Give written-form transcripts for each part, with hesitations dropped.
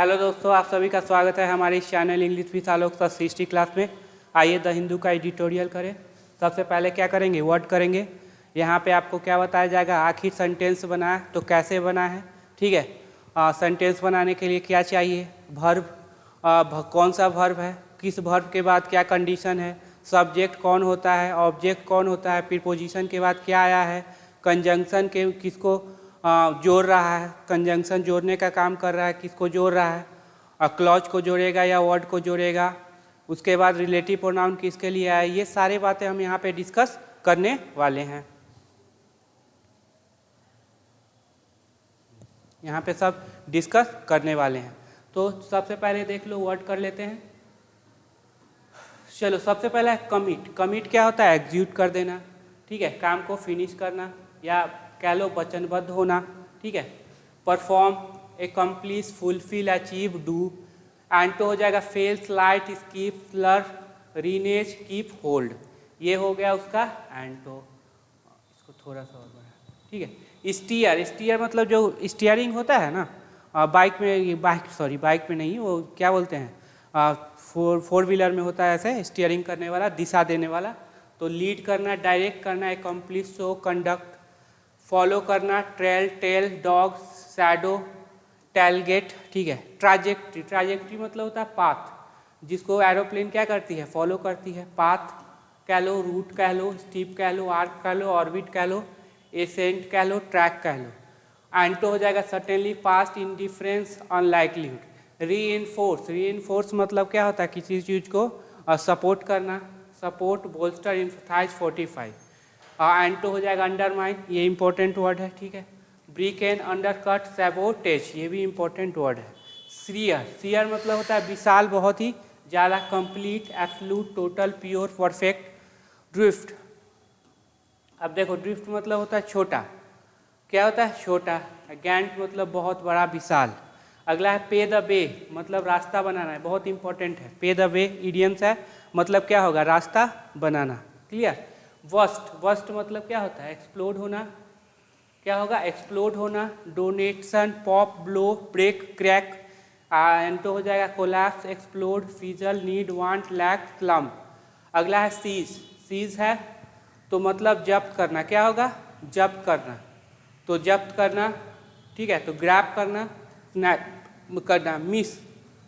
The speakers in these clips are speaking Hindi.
हेलो दोस्तों, आप सभी का स्वागत है हमारे इस channel English with Alok sir history class में। आइए द हिंदू का एडिटोरियल करें। सबसे पहले क्या करेंगे, वर्ड करेंगे। यहाँ पे आपको क्या बताया जाएगा, आखिर सेंटेंस बना है तो कैसे बना है। ठीक है, सेंटेंस बनाने के लिए क्या चाहिए, वर्ब, कौन सा वर्ब है, किस वर्ब के बाद क्या कंडीशन है, सब्जेक्ट कौन होता है, ऑब्जेक्ट कौन होता है, प्रीपोजिशन के बाद क्या आया है, कंजंक्शन के किसको जोड़ रहा है, कंजंक्शन जोड़ने का काम कर रहा है, किसको जोड़ रहा है, क्लॉज को जोड़ेगा या वर्ड को जोड़ेगा, उसके बाद रिलेटिव प्रोनाउन किसके लिए आए, ये सारी बातें हम यहाँ पे डिस्कस करने वाले हैं। यहाँ पे सब डिस्कस करने वाले हैं। तो सबसे पहले देख लो, वर्ड कर लेते हैं। चलो, सबसे पहला है कमिट। कमिट क्या होता है, एग्जीक्यूट कर देना। ठीक है, काम को फिनिश करना या कह लो वचनबद्ध होना। ठीक है, perform, accomplish, fulfil, achieve, do. एंटो हो जाएगा fail, slight, skip, slur, renege, keep, hold. ये हो गया उसका एंटो। इसको थोड़ा सा और बढ़ा। ठीक है, स्टीयर। स्टीयर मतलब जो स्टीयरिंग होता है ना बाइक में, बाइक में नहीं, वो क्या बोलते हैं, फोर व्हीलर में होता है ऐसे स्टीयरिंग करने वाला, दिशा देने वाला। तो लीड करना, डायरेक्ट करना, एकम्प्लिश, शो, कंडक्ट, फॉलो करना, ट्रेल, टेल, डॉग, शैडो, टैलगेट। ठीक है, ट्राजेक्ट्री। ट्राजेक्ट्री मतलब होता है पाथ, जिसको एरोप्लेन क्या करती है, फॉलो करती है। पाथ कह लो, रूट कह लो, स्टीप कह लो, आर्क कह लो, ऑर्बिट कह लो, एसेंट कह लो, ट्रैक कह लो। एंटो हो जाएगा certainly, past, indifference, unlikelihood. Reinforce. Reinforce मतलब क्या होता है, किसी चीज़ को सपोर्ट करना, सपोर्ट, बोल्स्टर, एम्फसाइज, फोर्टिफाई। एंटो हो जाएगा अंडरमाइन, ये इंपॉर्टेंट वर्ड है। ठीक है, ब्रेक एंड, अंडरकट, सैबोटेज, ये भी इंपॉर्टेंट वर्ड है। श्रियर। श्रियर मतलब होता है विशाल, बहुत ही ज़्यादा, complete, absolute, total, pure, perfect. Drift. अब देखो, ड्रिफ्ट मतलब होता है छोटा। क्या होता है, छोटा। गैंट मतलब बहुत बड़ा, विशाल। अगला है पे द वे, मतलब रास्ता बनाना है, बहुत इंपॉर्टेंट है। पे द वे इडियम्स है, मतलब क्या होगा, रास्ता बनाना। क्लियर। वर्स्ट। वर्स्ट मतलब क्या होता है, एक्सप्लोड होना। क्या होगा, एक्सप्लोड होना। Donation, pop, blow, break, crack. एंटो हो जाएगा collapse, explode, fizzle, need, want, lack, slump. अगला है सीज। सीज है तो मतलब जब्त करना। क्या होगा, जब्त करना, तो जब्त करना। ठीक है, तो ग्रैब करना, स्नैप करना। मिस।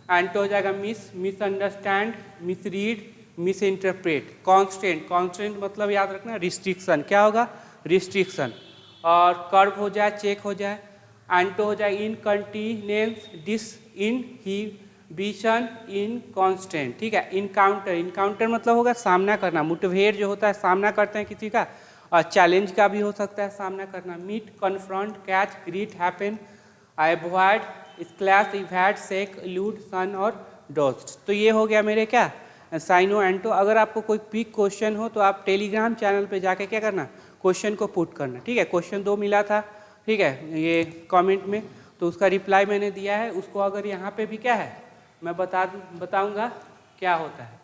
एंटो हो जाएगा miss, misunderstand, misread, miss interpret. Constant. Constant मतलब याद रखना रिस्ट्रिक्शन। क्या होगा, रिस्ट्रिक्शन। और कर्व हो जाए, चेक हो जाए। एंटो हो जाए इनकंटीनेंस, डिस इनहिबिशन, इनकॉन्स्टेंट। ठीक है, इनकाउंटर। इनकाउंटर मतलब होगा सामना करना, मुठभेड़ जो होता है, सामना करते हैं किसी का, और चैलेंज का भी हो सकता है सामना करना। Meet, confront, catch, greet, happen, avoid, स्क्लैश, इवैड, सेक, इल्यूड, सन और डोस्ट। तो ये हो गया मेरे क्या, साइनो एंटो। अगर आपको कोई क्विक क्वेश्चन हो तो आप टेलीग्राम चैनल पे जाके क्या करना, क्वेश्चन को पुट करना। ठीक है, क्वेश्चन 2 मिला था, ठीक है, ये कमेंट में, तो उसका रिप्लाई मैंने दिया है। उसको अगर यहाँ पे भी क्या है मैं बताऊँगा क्या होता है।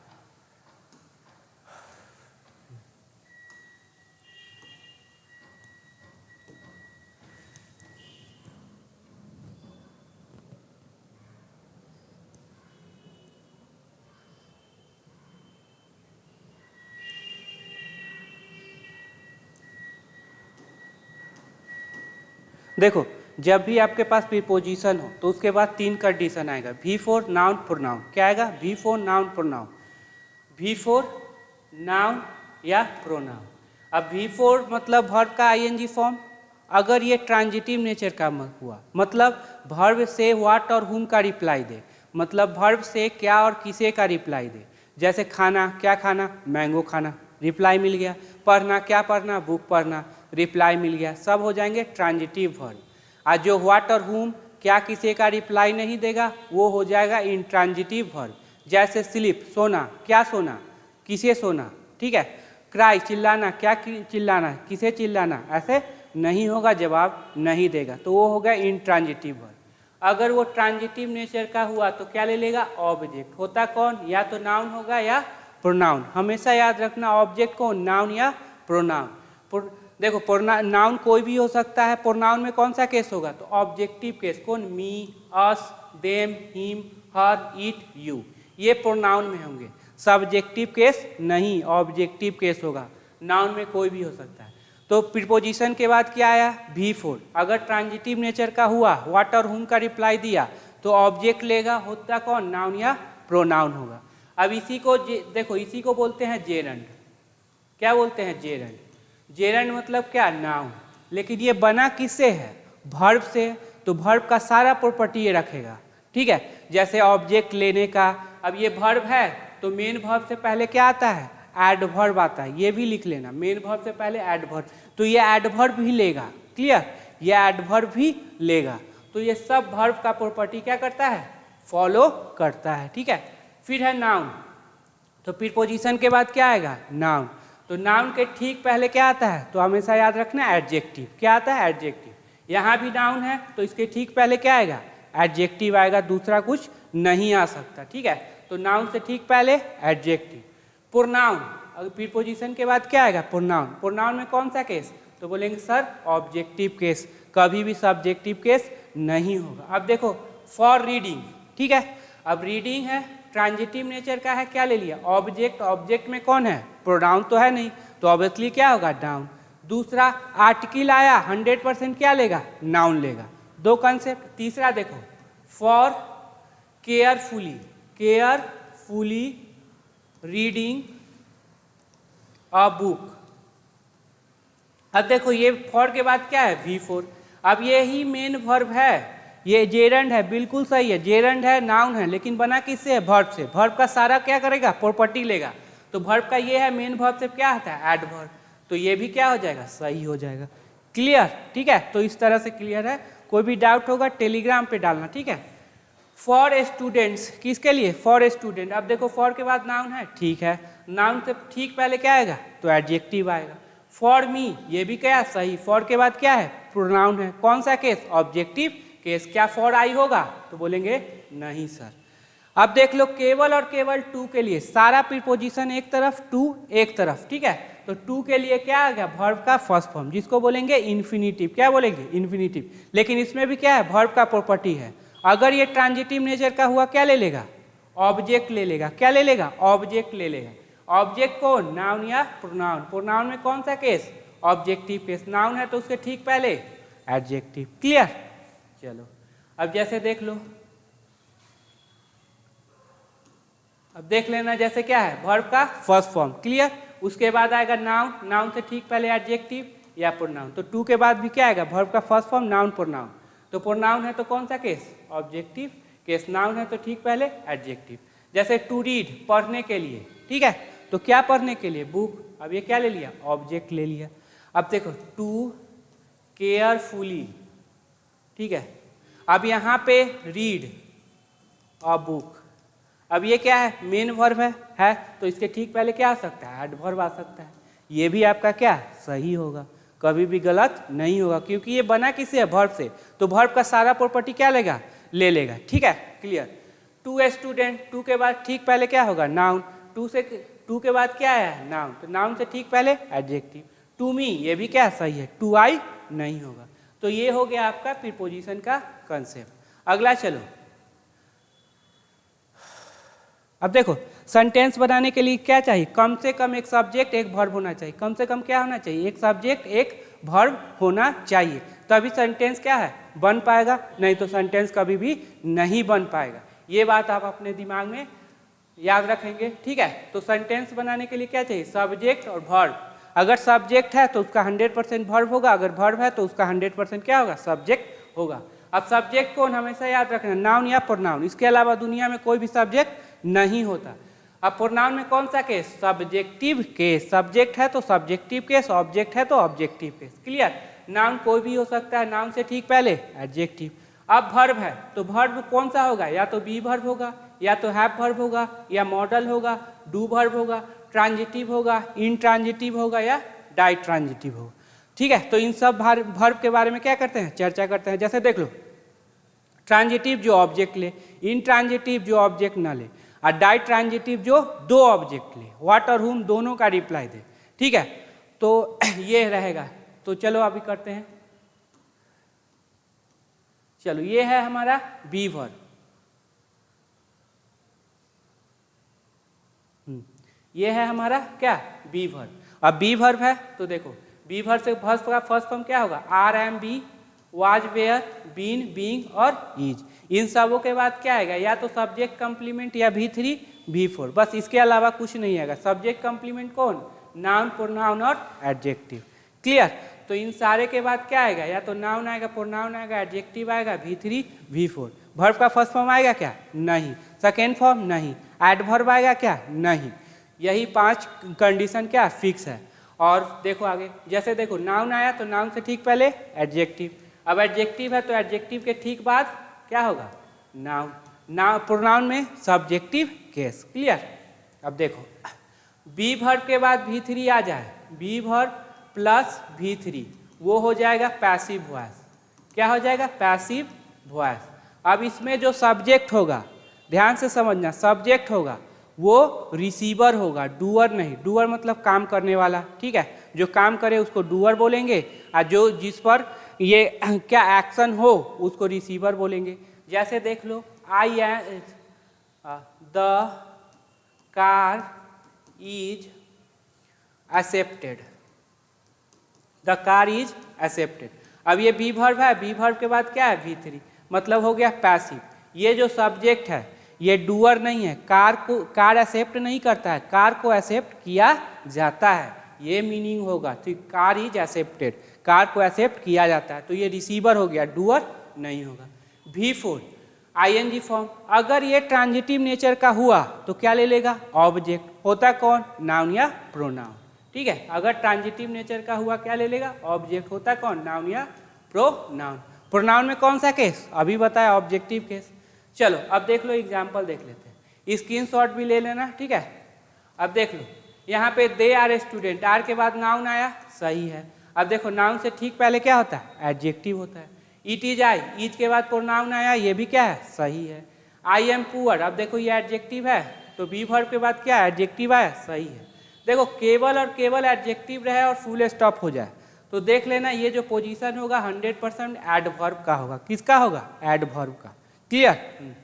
देखो, जब भी आपके पास प्रीपोजिशन हो तो उसके बाद 3 कंडीशन आएगा। V4 noun pronoun. क्या आएगा, V4 noun pronoun, V4 noun या प्रोनाउन। अब V4 मतलब वर्ब का ING फॉर्म। अगर ये ट्रांजिटिव नेचर का हुआ, मतलब वर्ब से व्हाट और हुम का रिप्लाई दे, मतलब वर्ब से क्या और किसे का रिप्लाई दे। जैसे खाना, क्या खाना, मैंगो खाना, रिप्लाई मिल गया। पढ़ना, क्या पढ़ना, बुक पढ़ना, रिप्लाई मिल गया। सब हो जाएंगे ट्रांजिटिव वर्ब। आज जो व्हाट और हुम, क्या किसे का रिप्लाई नहीं देगा, वो हो जाएगा इंट्रांजिटिव वर्ब। जैसे स्लीप, सोना, क्या सोना, किसे सोना। ठीक है, क्राई, चिल्लाना, क्या चिल्लाना, किसे चिल्लाना, ऐसे नहीं होगा, जवाब नहीं देगा, तो वो होगा इंट्रांजिटिव वर्ब। अगर वो ट्रांजिटिव नेचर का हुआ तो क्या ले लेगा, ऑब्जेक्ट। होता कौन, या तो नाउन होगा या प्रोनाउन। हमेशा याद रखना ऑब्जेक्ट कौन, नाउन या प्रोनाउन। देखो, नाउन कोई भी हो सकता है, प्रोनाउन में कौन सा केस होगा, तो ऑब्जेक्टिव केस। कौन, me, us, them, him, her, it, you, ये प्रोनाउन में होंगे। सब्जेक्टिव केस नहीं, ऑब्जेक्टिव केस होगा। नाउन में कोई भी हो सकता है। तो प्रीपोजिशन के बाद क्या आया? V4। अगर ट्रांजिटिव नेचर का हुआ, व्हाट और हुम का रिप्लाई दिया तो ऑब्जेक्ट लेगा, होता कौन? नाउन या प्रोनाउन होगा। अब इसी को देखो, इसी को बोलते हैं जेरंड। क्या बोलते हैं? जेरंड। जेरंड मतलब क्या? नाउन। लेकिन ये बना किससे है? वर्ब से। तो वर्ब का सारा प्रॉपर्टी ये रखेगा, ठीक है। जैसे ऑब्जेक्ट लेने का, अब ये वर्ब है तो मेन वर्ब से पहले क्या आता है? एडवर्ब आता है। ये भी लिख लेना, मेन वर्ब से पहले एडवर्ब, तो ये एडवर्ब भी लेगा। क्लियर? ये एडवर्ब भी लेगा। तो ये सब वर्ब का प्रॉपर्टी क्या करता है? फॉलो करता है, ठीक है। फिर है नाउन। तो प्रीपोजिशन के बाद क्या आएगा? नाउन। तो नाउन के ठीक पहले क्या आता है? तो हमेशा याद रखना एडजेक्टिव। क्या आता है? एडजेक्टिव। यहाँ भी नाउन है तो इसके ठीक पहले क्या आएगा? एडजेक्टिव आएगा, दूसरा कुछ नहीं आ सकता, ठीक है। तो नाउन से ठीक पहले एडजेक्टिव। प्रोनाउन, अगर प्रीपोजिशन के बाद क्या आएगा? प्रोनाउन। प्रोनाउन में कौन सा केस? तो बोलेंगे सर ऑब्जेक्टिव केस, कभी भी सब्जेक्टिव केस नहीं होगा। अब देखो फॉर रीडिंग, ठीक है। अब रीडिंग है, ट्रांजिटिव नेचर का है, क्या ले लिया? ऑब्जेक्ट। ऑब्जेक्ट में कौन है? प्रोनाउन तो है नहीं, तो ऑब्वियसली क्या होगा? नाउन। दूसरा आर्टिकल आया, 100% क्या लेगा? नाउन लेगा। दो कंसेप्ट। तीसरा देखो for carefully, carefully reading a book. अब देखो ये फॉर के बाद क्या है? V4। अब ये ही मेन वर्ब है, ये जेरंड है, बिल्कुल सही है, जेरंड है, नाउन है, लेकिन बना किससे है? वर्ब से। वर्ब का सारा क्या करेगा? प्रॉपर्टी लेगा। तो वर्ब का ये है, मेन वर्ब से क्या आता है? एडवर्ब। तो ये भी क्या हो जाएगा? सही हो जाएगा। क्लियर? ठीक है। तो इस तरह से क्लियर है। कोई भी डाउट होगा टेलीग्राम पे डालना, ठीक है। फॉर स्टूडेंट्स, किसके लिए? For student. अब देखो फॉर के बाद नाउन है, ठीक है, नाउन से ठीक पहले क्या आएगा? तो एडजेक्टिव आएगा। फॉर मी, ये भी क्या? सही। फॉर के बाद क्या है? प्रोनाउन है। कौन सा केस? Objective case. क्या फॉर आई होगा? तो बोलेंगे नहीं सर। अब देख लो केवल और केवल टू के लिए सारा प्रीपोजिशन एक तरफ, टू एक तरफ, ठीक है। तो टू के लिए क्या आ गया? वर्ब का फर्स्ट फॉर्म, जिसको बोलेंगे इन्फिनिटिव। क्या बोलेंगे? इन्फिनिटिव। लेकिन इसमें भी क्या है? वर्ब का प्रॉपर्टी है। अगर ये ट्रांजिटिव नेचर का हुआ, क्या ले लेगा? ऑब्जेक्ट ले लेगा। क्या ले लेगा? ऑब्जेक्ट ले लेगा। ऑब्जेक्ट को नाउन या प्रोनाउन। प्रोनाउन में कौन सा केस? Objective case. नाउन है तो उसके ठीक पहले एडजेक्टिव। क्लियर? चलो अब जैसे देख लो, अब देख लेना जैसे क्या है? वर्ब का फर्स्ट फॉर्म। क्लियर? उसके बाद आएगा नाउन, नाउन से ठीक पहले एडजेक्टिव या प्रोनाउन। तो टू के बाद भी क्या आएगा? वर्ब का फर्स्ट फॉर्म, नाउन, प्रोनाउन। तो प्रोनाउन है तो कौन सा केस? Objective case. नाउन है तो ठीक पहले एडजेक्टिव। जैसे टू रीड, पढ़ने के लिए, ठीक है। तो क्या पढ़ने के लिए? बुक। अब ये क्या ले लिया? ऑब्जेक्ट ले लिया। अब देखो टू केयरफुली, ठीक है। अब यहाँ पे रीड अ बुक, अब ये क्या है? मेन वर्ब है तो इसके ठीक पहले क्या आ सकता है? एडवर्ब आ सकता है। ये भी आपका क्या? सही होगा, कभी भी गलत नहीं होगा, क्योंकि ये बना किससे है? वर्ब से। तो वर्ब का सारा प्रॉपर्टी क्या लेगा? ले लेगा, ठीक है। क्लियर? टू स्टूडेंट, टू के बाद ठीक पहले क्या होगा? नाउन। टू के बाद क्या है? नाउन। तो नाउन से ठीक पहले एडजेक्टिव। टू मी, ये भी क्या? सही है। टू आई नहीं होगा। तो ये हो गया आपका प्रीपोजिशन का कंसेप्ट। अगला चलो, अब देखो सेंटेंस बनाने के लिए क्या चाहिए? कम से कम एक सब्जेक्ट एक वर्ब होना चाहिए। कम से कम क्या होना चाहिए? एक सब्जेक्ट एक वर्ब होना चाहिए, तभी सेंटेंस क्या है? बन पाएगा, नहीं तो सेंटेंस कभी भी नहीं बन पाएगा। ये बात आप अपने दिमाग में याद रखेंगे, ठीक है। तो सेंटेंस बनाने के लिए क्या चाहिए? सब्जेक्ट और वर्ब। अगर सब्जेक्ट है तो उसका 100% वर्ब होगा, अगर वर्ब है तो उसका 100% क्या होगा? सब्जेक्ट होगा। अब सब्जेक्ट कौन? हमेशा याद रखना, नाउन या प्रोनाउन। इसके अलावा दुनिया में कोई भी सब्जेक्ट नहीं होता। अब प्रोनाउन में कौन सा केस? Subjective case. सब्जेक्ट है तो सब्जेक्टिव केस, ऑब्जेक्ट है तो ऑब्जेक्टिव केस। क्लियर? नाउन कोई भी हो सकता है, नाउन से ठीक पहले एडजेक्टिव। अब वर्ब है तो वर्ब कौन सा होगा? या तो बी वर्ब होगा, या तो हैव वर्ब होगा, या मॉडल होगा, डू वर्ब होगा, ट्रांजिटिव होगा, इन ट्रांजिटिव होगा, या डाई ट्रांजिटिव होगा, ठीक है। तो इन सब वर्ब के बारे में क्या करते हैं? चर्चा करते हैं। जैसे देख लो, ट्रांजिटिव जो ऑब्जेक्ट ले, इन ट्रांजिटिव जो ऑब्जेक्ट ना ले, और डाई ट्रांजिटिव जो दो ऑब्जेक्ट ले, व्हाट और हुम दोनों का रिप्लाई दे, ठीक है। तो ये रहेगा। तो चलो अभी करते हैं। चलो ये है हमारा बी वर्ब, ये है हमारा क्या, बी वर्ब। अब बी वर्ब है तो देखो बी वर्ब से फर्स्ट का फर्स्ट फॉर्म क्या होगा, are am be, was were, been, being और इज। इन सबों के बाद क्या आएगा, या तो सब्जेक्ट कंप्लीमेंट या V3 V4, बस इसके अलावा कुछ नहीं आएगा। सब्जेक्ट कंप्लीमेंट कौन, नाउन, प्रोनाउन और एडजेक्टिव। क्लियर। तो इन सारे के बाद क्या आएगा, या तो नाउन आएगा, प्रोनाउन आएगा, एडजेक्टिव आएगा, V3 V4। वर्ब का फर्स्ट फॉर्म आएगा क्या, नहीं। सेकेंड फॉर्म नहीं। एडवर्ब आएगा क्या, नहीं। यही 5 कंडीशन क्या फिक्स है। और देखो आगे, जैसे देखो नाउन आया तो नाउन से ठीक पहले एडजेक्टिव, अब एडजेक्टिव है तो एडजेक्टिव के ठीक बाद क्या होगा, नाउन। नाउन प्रोनाउन में सब्जेक्टिव केस। क्लियर। अब देखो बी वर्ब के बाद V3 आ जाए, बी वर्ब प्लस V3 वो हो जाएगा पैसिव वॉइस। क्या हो जाएगा, पैसिव वॉइस। अब इसमें जो सब्जेक्ट होगा, ध्यान से समझना, सब्जेक्ट होगा वो रिसीवर होगा, डूअर नहीं। डूअर मतलब काम करने वाला, ठीक है, जो काम करे उसको डूअर बोलेंगे, और जो जिस पर ये क्या एक्शन हो उसको रिसीवर बोलेंगे। जैसे देख लो, I am the car is accepted, the car is accepted. अब ये बी वर्ब है, बी वर्ब के बाद क्या है, V3, मतलब हो गया पैसिव। ये जो सब्जेक्ट है ये डूअर नहीं है, कार एक्सेप्ट नहीं करता है, कार को एक्सेप्ट किया जाता है, ये मीनिंग होगा। ठीक, कार इज एक्सेप्टेड, कार को एक्सेप्ट किया जाता है, तो ये रिसीवर हो गया, डूअर नहीं होगा। V4 ING फॉर्म, अगर ये ट्रांजिटिव नेचर का हुआ तो क्या ले लेगा, ऑब्जेक्ट। होता कौन, नाउन या प्रोनाउन। ठीक है, अगर ट्रांजिटिव नेचर का हुआ क्या ले लेगा, ऑब्जेक्ट। होता कौन, नाउन या प्रोनाउन। प्रोनाउन में कौन सा केस, अभी बताया, ऑब्जेक्टिव केस। चलो अब देख लो, एग्जाम्पल देख लेते हैं, स्क्रीनशॉट भी ले लेना, ठीक है। अब देख लो यहाँ पे दे आर स्टूडेंट, आर के बाद नाउन आया, सही है। अब देखो नाउन से ठीक पहले क्या होता है, एडजेक्टिव होता है। इट इज आई, इज के बाद प्रोनाउन आया, ये भी क्या है, सही है। आई एम पुअर, अब देखो ये एडजेक्टिव है तो बी वर्ब के बाद क्या एडजेक्टिव आया, सही है। देखो केवल और केवल एडजेक्टिव रहे और फुल स्टॉप हो जाए तो देख लेना ये जो पोजीशन होगा 100% एडवर्ब का होगा। किसका होगा, एडवर्ब का। क्लियर।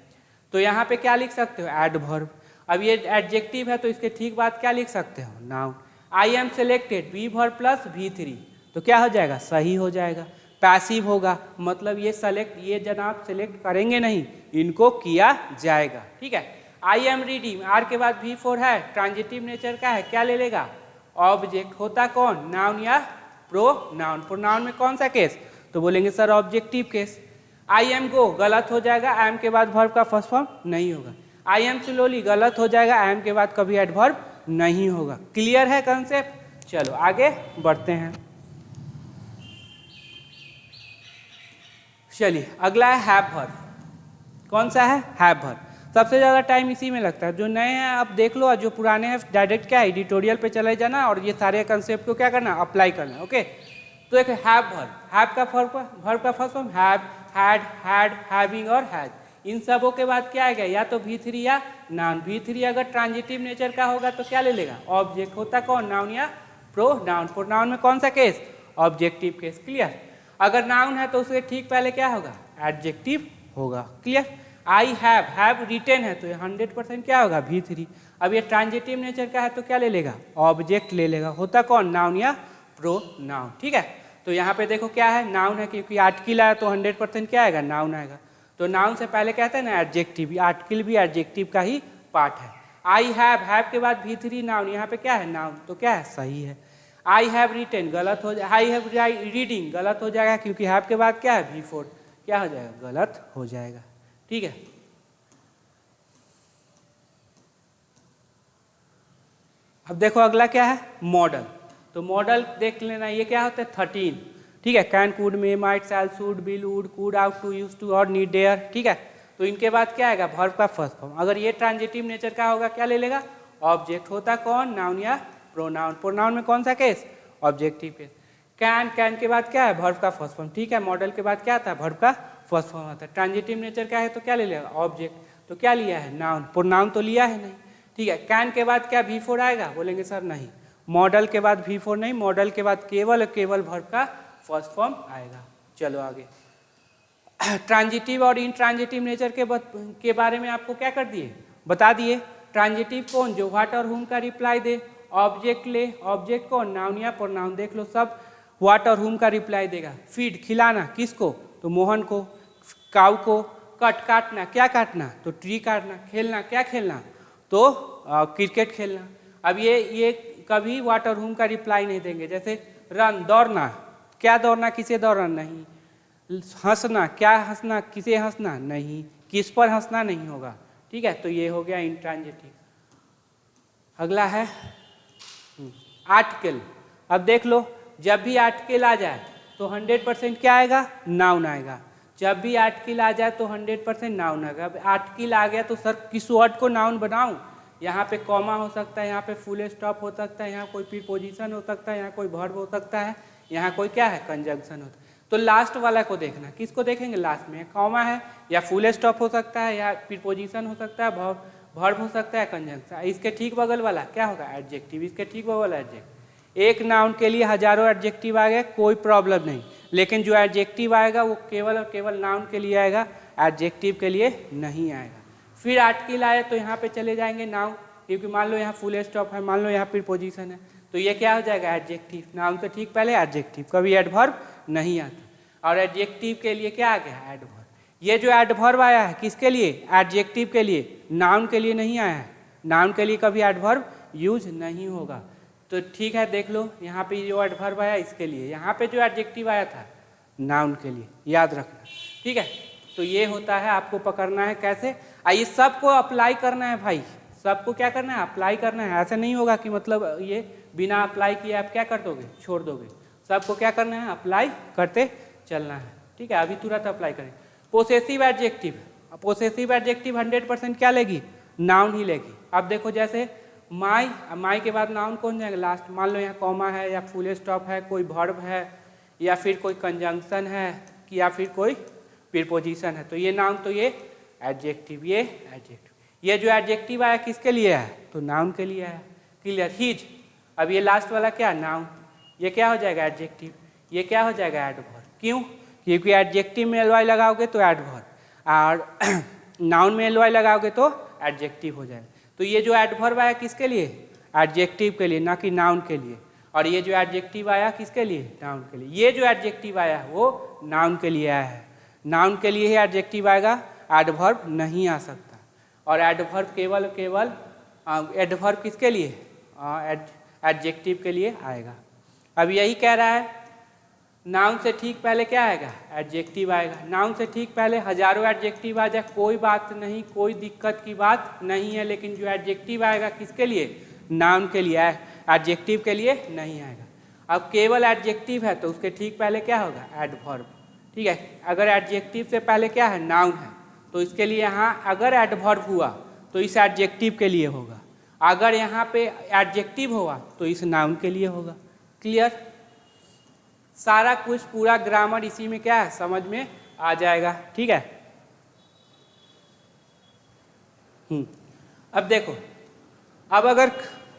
तो यहाँ पे क्या लिख सकते हो, एडवर्ब। अब ये एडजेक्टिव है तो इसके ठीक बाद क्या लिख सकते हो, noun. I am selected, be verb plus V3 तो क्या हो जाएगा, सही हो जाएगा। पैसिव होगा, मतलब ये सेलेक्ट, ये जनाब सेलेक्ट करेंगे नहीं, इनको किया जाएगा। ठीक है। आई एम रीडिंग, आर के बाद V4 है, ट्रांजिटिव नेचर का है, क्या ले लेगा, ऑब्जेक्ट। होता कौन, नाउन या प्रोनाउन। प्रोनाउन में कौन सा केस, तो बोलेंगे sir objective case. I am गो, गलत हो जाएगा, आई एम के बाद वर्ब का फर्स्ट फॉर्म नहीं होगा। आई एम स्लोली, गलत हो जाएगा, आई एम के बाद कभी एडवर्ब नहीं होगा। क्लियर है कंसेप्ट। चलो आगे बढ़ते हैं। चलिए अगला है हैव वर्ब। कौन सा है, हैव वर्ब। सबसे ज़्यादा टाइम इसी में लगता है। जो नए हैं आप देख लो, और जो पुराने हैं डायरेक्ट क्या है, एडिटोरियल पे चले जाना और ये सारे कंसेप्ट को क्या करना, अप्लाई करना। ओके, तो एक हैव वर्ब, हैव का वर्ब का first form have, had, had, having और हैज। इन सबों के बाद क्या आएगा, या तो V3 या नाउन। V3 अगर ट्रांजिटिव नेचर का होगा तो क्या ले लेगा, ऑब्जेक्ट। होता कौन, नाउन या प्रोनाउन। प्रोनाउन में कौन सा केस, ऑब्जेक्टिव केस। क्लियर। अगर नाउन है तो उसके ठीक पहले क्या होगा, एडजेक्टिव होगा। क्लियर। आई हैव रिटेन है तो 100% क्या होगा, V3। अब ये ट्रांजिटिव नेचर का है तो क्या ले लेगा, ऑब्जेक्ट ले लेगा। होता कौन, नाउन या प्रोनाउन। ठीक है। तो यहाँ पे देखो क्या है, नाउन है, क्योंकि आर्टिकल आया तो 100% क्या आएगा, नाउन आएगा। तो नाउन से पहले कहते हैं ना एडजेक्टिव, आर्टिकल भी एडजेक्टिव का ही पार्ट है। आई हैव के बाद V3 नाउन, यहाँ पे क्या है, नाउन, तो क्या है, सही है। आई हैव रिटेन, गलत हो जाए, आई हैव रीडिंग, गलत हो जाएगा, क्योंकि हैव के बाद क्या है, V4, क्या हो जाएगा, गलत हो जाएगा। ठीक है। अब देखो अगला क्या है, मॉडल। तो मॉडल देख लेना, ये क्या होता है, 13। ठीक है। Can, could, may, might, shall, should, will, would, could, ought to, use to और नीड, डेयर। ठीक है। तो इनके बाद क्या आएगा, वर्ब का फर्स्ट फॉर्म। अगर ये ट्रांजिटिव नेचर का होगा क्या ले लेगा, ऑब्जेक्ट। होता कौन, नाउन या प्रोनाउन। प्रोनाउन में कौन सा केस, ऑब्जेक्टिव केस। कैन के बाद क्या है, वर्ब का फर्स्ट फॉर्म। ठीक है। मॉडल के बाद क्या आता है, वर्ब का फर्स्ट फॉर्म आता है। ट्रांजिटिव नेचर का है तो क्या ले लेगा, ऑब्जेक्ट। तो क्या लिया है, नाउन। प्रोनाउन तो लिया है नहीं। ठीक है। कैन के बाद क्या V4 आएगा, बोलेंगे सर नहीं। मॉडल के बाद V4 नहीं, मॉडल के बाद केवल वर्ब का फर्स्ट फॉर्म आएगा। चलो आगे। ट्रांजिटिव और इनट्रांजिटिव नेचर के बारे में आपको क्या कर दिए, बता दिए। ट्रांजिटिव कौन, जो व्हाट और हुम का रिप्लाई दे। ऑब्जेक्ट ले, ऑब्जेक्ट कौन, नाउन या प्रोनाउन, देख लो सब व्हाट और हुम का रिप्लाई देगा। फीड, खिलाना, किसको, तो मोहन को। काऊ को। कट, काटना, क्या काटना, तो ट्री काटना। खेलना, क्या खेलना, तो क्रिकेट खेलना। अब ये कभी व्हाट और हुम का रिप्लाई नहीं देंगे। जैसे रन, दौड़ना, क्या दौड़ना, किसे दौड़ना, नहीं। हंसना, क्या हंसना, किसे हंसना, नहीं। किस पर हंसना, नहीं होगा। ठीक है, तो ये हो गया इंट्रांजिटिव। अगला है आर्टिकल। अब देख लो, जब भी आर्टिकल आ जाए तो 100% क्या आएगा, नाउन आएगा। जब भी आर्टिकल आ जाए तो 100% नाउन आएगा। अब आर्टिकल आ गया तो सर किस वर्ड को नाउन बनाऊं, यहाँ पे कॉमा हो सकता है, यहाँ पे फुल स्टॉप हो सकता है, यहाँ कोई प्रीपोजिशन हो सकता है, यहाँ कोई वर्ब हो सकता है, यहाँ कोई क्या है, कंजंक्शन होता है। तो लास्ट वाला को देखना, किसको देखेंगे, लास्ट में कॉमा है या फुल स्टॉप हो सकता है या प्रीपोजिशन हो सकता है, वर्ब हो सकता है, कंजंक्शन। इसके ठीक बगल वाला क्या होगा, एडजेक्टिव। इसके ठीक बगल वाला एडजेक्टिव। एक नाउन के लिए हजारों एडजेक्टिव आ गए, कोई प्रॉब्लम नहीं, लेकिन जो एडजेक्टिव आएगा वो केवल और केवल नाउन के लिए आएगा, एडजेक्टिव के लिए नहीं आएगा। फिर आर्टिकल आए तो यहाँ पे चले जाएंगे नाउन, क्योंकि मान लो यहाँ फुल स्टॉप है, मान लो यहाँ प्रीपोजिशन है, तो ये क्या हो जाएगा, एडजेक्टिव। नाउन से ठीक पहले एडजेक्टिव, कभी एडवर्ब नहीं आता। और एडजेक्टिव के लिए क्या आ गया, एडवर्ब। ये जो एडवर्ब आया है किसके लिए, एडजेक्टिव के लिए, नाउन के लिए नहीं आया है। नाउन के लिए कभी एडवर्ब यूज नहीं होगा। तो ठीक है, देख लो यहाँ पे जो एडवर्ब आया इसके लिए, यहाँ पे जो एडजेक्टिव आया था नाउन के लिए, याद रखना। ठीक है, तो ये होता है, आपको पकड़ना है कैसे, ये सबको अप्लाई करना है भाई, सबको क्या करना है, अप्लाई करना है। ऐसा नहीं होगा कि मतलब ये बिना अप्लाई किए आप क्या कर दोगे, छोड़ दोगे। सबको क्या करना है, अप्लाई करते चलना है। ठीक है, अभी तुरंत अप्लाई करें। पोसेसिव एडजेक्टिव, पोसेसिव एडजेक्टिव 100% क्या लेगी, नाउन ही लेगी। अब देखो जैसे माई, माई के बाद नाउन कौन जाएगा, लास्ट। मान लो यहाँ कॉमा है या फुल स्टॉप है, कोई वर्ब है या फिर कोई कंजंक्शन है या फिर कोई प्रीपोजिशन है, तो ये नाउन, तो ये एडजेक्टिव, ये एडजेक्टिव। ये जो एडजेक्टिव आया किसके लिए है, तो नाउन के लिए है। Clear, his. अब ये लास्ट वाला क्या, नाउन, ये क्या हो जाएगा, एडजेक्टिव। ये क्या हो जाएगा, एडवर्ब। क्यों, क्योंकि एडजेक्टिव में एलवाई लगाओगे तो एडवर्ब, और नाउन में एलवाई लगाओगे तो एडजेक्टिव हो जाएगा। तो ये जो एडवर्ब आया किसके लिए, एडजेक्टिव के लिए, ना कि नाउन के लिए। और ये जो एडजेक्टिव आया किसके लिए, नाउन के लिए। ये जो एडजेक्टिव आया वो नाउन के लिए आया है, नाउन के लिए ही एडजेक्टिव आएगा, एडवर्ब नहीं आ सकता। और एडवर्ब केवल केवल एडवर्ब किसके लिए, एडजेक्टिव के लिए आएगा। अब यही कह रहा है, नाउन से ठीक पहले क्या आएगा, एडजेक्टिव आएगा। नाउन से ठीक पहले हजारों एडजेक्टिव आ जाए, कोई बात नहीं, कोई दिक्कत की बात नहीं है, लेकिन जो एडजेक्टिव आएगा किसके लिए, नाउन के लिए आए, एडजेक्टिव के लिए नहीं आएगा। अब केवल एडजेक्टिव है तो उसके ठीक पहले क्या होगा, एडवर्ब। ठीक है, अगर एडजेक्टिव से पहले क्या है, नाउन है, तो इसके लिए यहाँ अगर एडवर्ब हुआ तो इस एडजेक्टिव के लिए होगा, अगर यहाँ पे एडजेक्टिव हुआ तो इस नाउन के लिए होगा। क्लियर, सारा कुछ पूरा ग्रामर इसी में क्या है, समझ में आ जाएगा। ठीक है, अब देखो, अब अगर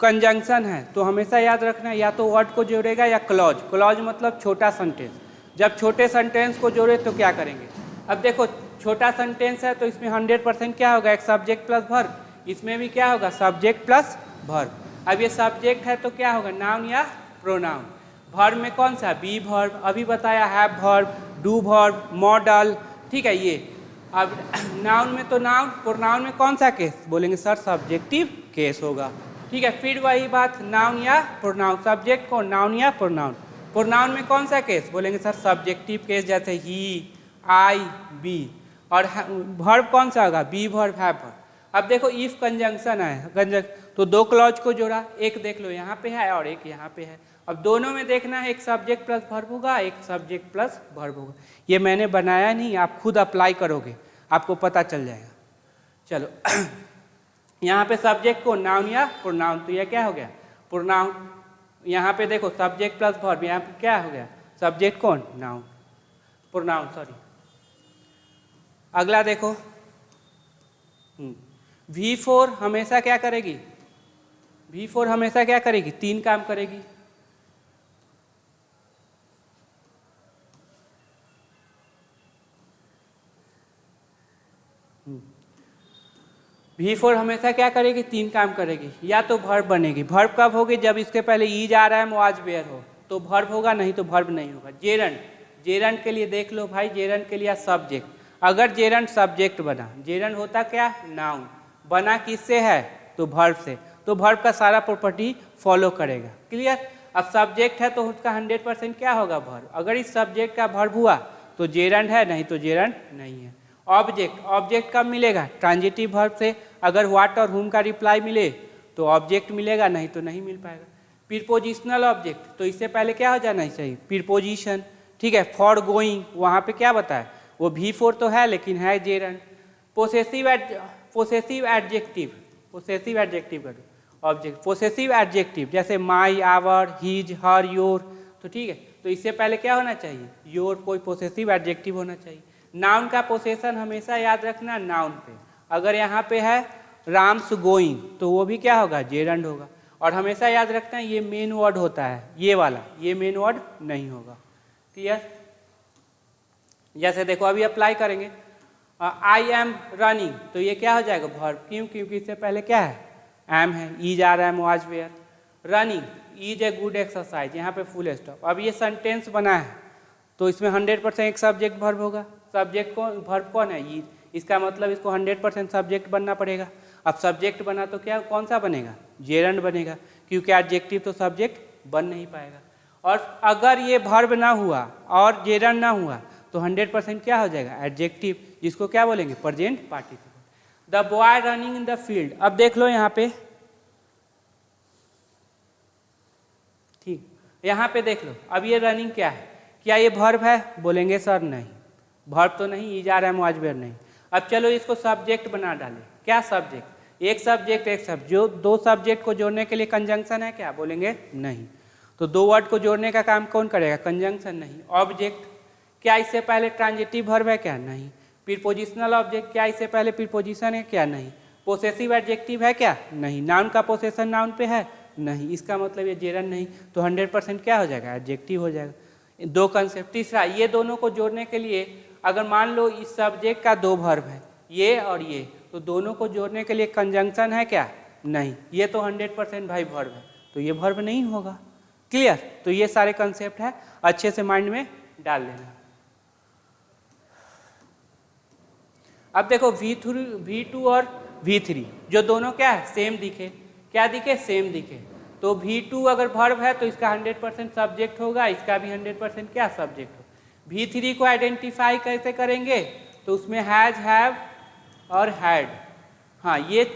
कंजंक्शन है तो हमेशा याद रखना या तो वर्ड को जोड़ेगा या क्लॉज। क्लॉज मतलब छोटा सेंटेंस। जब छोटे सेंटेंस को जोड़े तो क्या करेंगे, अब देखो छोटा सेंटेंस है तो इसमें 100% क्या होगा, एक सब्जेक्ट प्लस वर्ब। इसमें भी क्या होगा, सब्जेक्ट प्लस वर्ब। अब ये सब्जेक्ट है तो क्या होगा, नाउन या प्रोनाउन। वर्ब में कौन सा, बी वर्ब, अभी बताया, have verb, do verb, model. ठीक है, ये अब नाउन में तो नाउन, प्रोनाउन में कौन सा केस, बोलेंगे सर सब्जेक्टिव केस होगा। ठीक है, फिर वही बात, नाउन या प्रोनाउन, सब्जेक्ट कौन, नाउन या प्रोनाउन। प्रोनाउन में कौन सा केस, बोलेंगे सर सब्जेक्टिव केस, जैसे ही, आई, बी। और वर्ब कौन सा होगा, बी वर्ब, हैव वर्ब। अब देखो इफ कंजंक्शन है, तो दो क्लॉज को जोड़ा, एक देख लो यहाँ पे है और एक यहाँ पे है। अब दोनों में देखना है, एक सब्जेक्ट प्लस वर्ब होगा, एक सब्जेक्ट प्लस वर्ब होगा। ये मैंने बनाया नहीं, आप खुद अप्लाई करोगे आपको पता चल जाएगा। चलो यहाँ पे सब्जेक्ट को नाउन या प्रोनाउन, तो ये क्या हो गया, प्रोनाउन। यहाँ पे देखो सब्जेक्ट प्लस वर्ब, यहाँ पे क्या हो गया, सब्जेक्ट कौन, नाउन, प्रोनाउन, सॉरी। अगला देखो, V4 हमेशा क्या करेगी, V4 हमेशा क्या करेगी, तीन काम करेगी। V4 हमेशा क्या करेगी, 3 काम करेगी, या तो वर्ब बनेगी। वर्ब कब होगी, जब इसके पहले ईज आ रहा है, वाज वेयर हो तो वर्ब होगा, नहीं तो वर्ब नहीं होगा। जेरंड, जेरंड के लिए देख लो भाई, जेरंड के लिए सब्जेक्ट। अगर जेरंड सब्जेक्ट बना, जेरंड होता क्या, नाउन, बना किससे है, तो वर्ब से, तो वर्ब का सारा प्रॉपर्टी फॉलो करेगा। क्लियर। अब सब्जेक्ट है तो उसका 100% क्या होगा, वर्ब। अगर इस सब्जेक्ट का वर्ब हुआ तो जेरंड है, नहीं तो जेरंड नहीं है। ऑब्जेक्ट, ऑब्जेक्ट कब मिलेगा, ट्रांजिटिव वर्ब से। अगर व्हाट और हुम का रिप्लाई मिले तो ऑब्जेक्ट मिलेगा, नहीं तो नहीं मिल पाएगा। प्रीपोजिशनल ऑब्जेक्ट, तो इससे पहले क्या हो जाना चाहिए, प्रीपोजिशन। ठीक है। फॉर गोइंग, वहाँ पे क्या बताया, वो V4 तो है लेकिन है gerund. Possessive adjective, possessive adjective का ऑब्जेक्ट, पोसेसिव एडजेक्टिव जैसे माई, आवर, हीज, हर, योर, तो ठीक है, तो इससे पहले क्या होना चाहिए, योर, कोई पोसेसिव एडजेक्टिव होना चाहिए। नाउन का पोसेशन हमेशा याद रखना नाउन पे। अगर यहाँ पे है राम्स गोइंग तो वो भी क्या होगा, जेरंड होगा। और हमेशा याद रखना ये मेन वर्ड होता है, ये वाला, ये मेन वर्ड नहीं होगा। क्लियर। जैसे देखो अभी अप्लाई करेंगे, आई एम रनिंग, तो ये क्या हो जाएगा, वर्ब। क्यों, क्योंकि इससे पहले क्या है, एम है, ईज आ रहा है, was were. Running is a good exercise, यहाँ पे फुल स्टॉप। अब ये सेंटेंस बना है तो इसमें 100% एक सब्जेक्ट वर्ब होगा। सब्जेक्ट कौन, वर्ब कौन है, ईज, इसका मतलब इसको 100% सब्जेक्ट बनना पड़ेगा। अब सब्जेक्ट बना तो क्या, कौन सा बनेगा, जेरंड बनेगा, क्योंकि एडजेक्टिव तो सब्जेक्ट बन नहीं पाएगा। और अगर ये वर्ब ना हुआ और जेरंड ना हुआ तो 100% क्या हो जाएगा, एडजेक्टिव, जिसको क्या बोलेंगे, present participle. The boy running in the field, अब देख लो यहाँ पे, ठीक, यहाँ पे देख लो, अब ये रनिंग क्या है, क्या ये वर्ब है, बोलेंगे सर नहीं, वर्ब तो नहीं, ईज आ रहा है, वाज वेयर नहीं। अब चलो इसको सब्जेक्ट बना डालें, क्या सब्जेक्ट, एक सब्जेक्ट एक सब, जो दो सब्जेक्ट को जोड़ने के लिए कंजंक्शन है क्या, बोलेंगे नहीं, तो दो वर्ड को जोड़ने का काम कौन करेगा, कंजंक्शन नहीं। ऑब्जेक्ट, क्या इससे पहले ट्रांजिटिव वर्ब है क्या, नहीं। प्रीपोजिशनल ऑब्जेक्ट, क्या इससे पहले प्रीपोजिशन है क्या, नहीं। पोसेसिव एडजेक्टिव है क्या, नहीं। नाउन का पोसेशन नाउन पे है, नहीं, इसका मतलब ये जेरंड नहीं, तो 100% क्या हो जाएगा, एडजेक्टिव हो जाएगा। दो कंसेप्ट। तीसरा, ये दोनों को जोड़ने के लिए अगर मान लो इस सब्जेक्ट का दो वर्ब है, ये और ये, तो दोनों को जोड़ने के लिए कंजंक्शन है क्या, नहीं, ये तो 100% भाई वर्ब है, तो ये वर्ब नहीं होगा। क्लियर। तो ये सारे कंसेप्ट है, अच्छे से माइंड में डाल लेना। अब देखो V2 और V3 जो दोनों क्या है, सेम दिखे, क्या दिखे, सेम दिखे, तो V2 अगर वर्ब है तो इसका 100% सब्जेक्ट होगा, इसका भी 100% क्या, सब्जेक्ट होगा। V3 को आइडेंटिफाई कैसे करेंगे, तो उसमें हैज, हैव और हैड, हाँ ये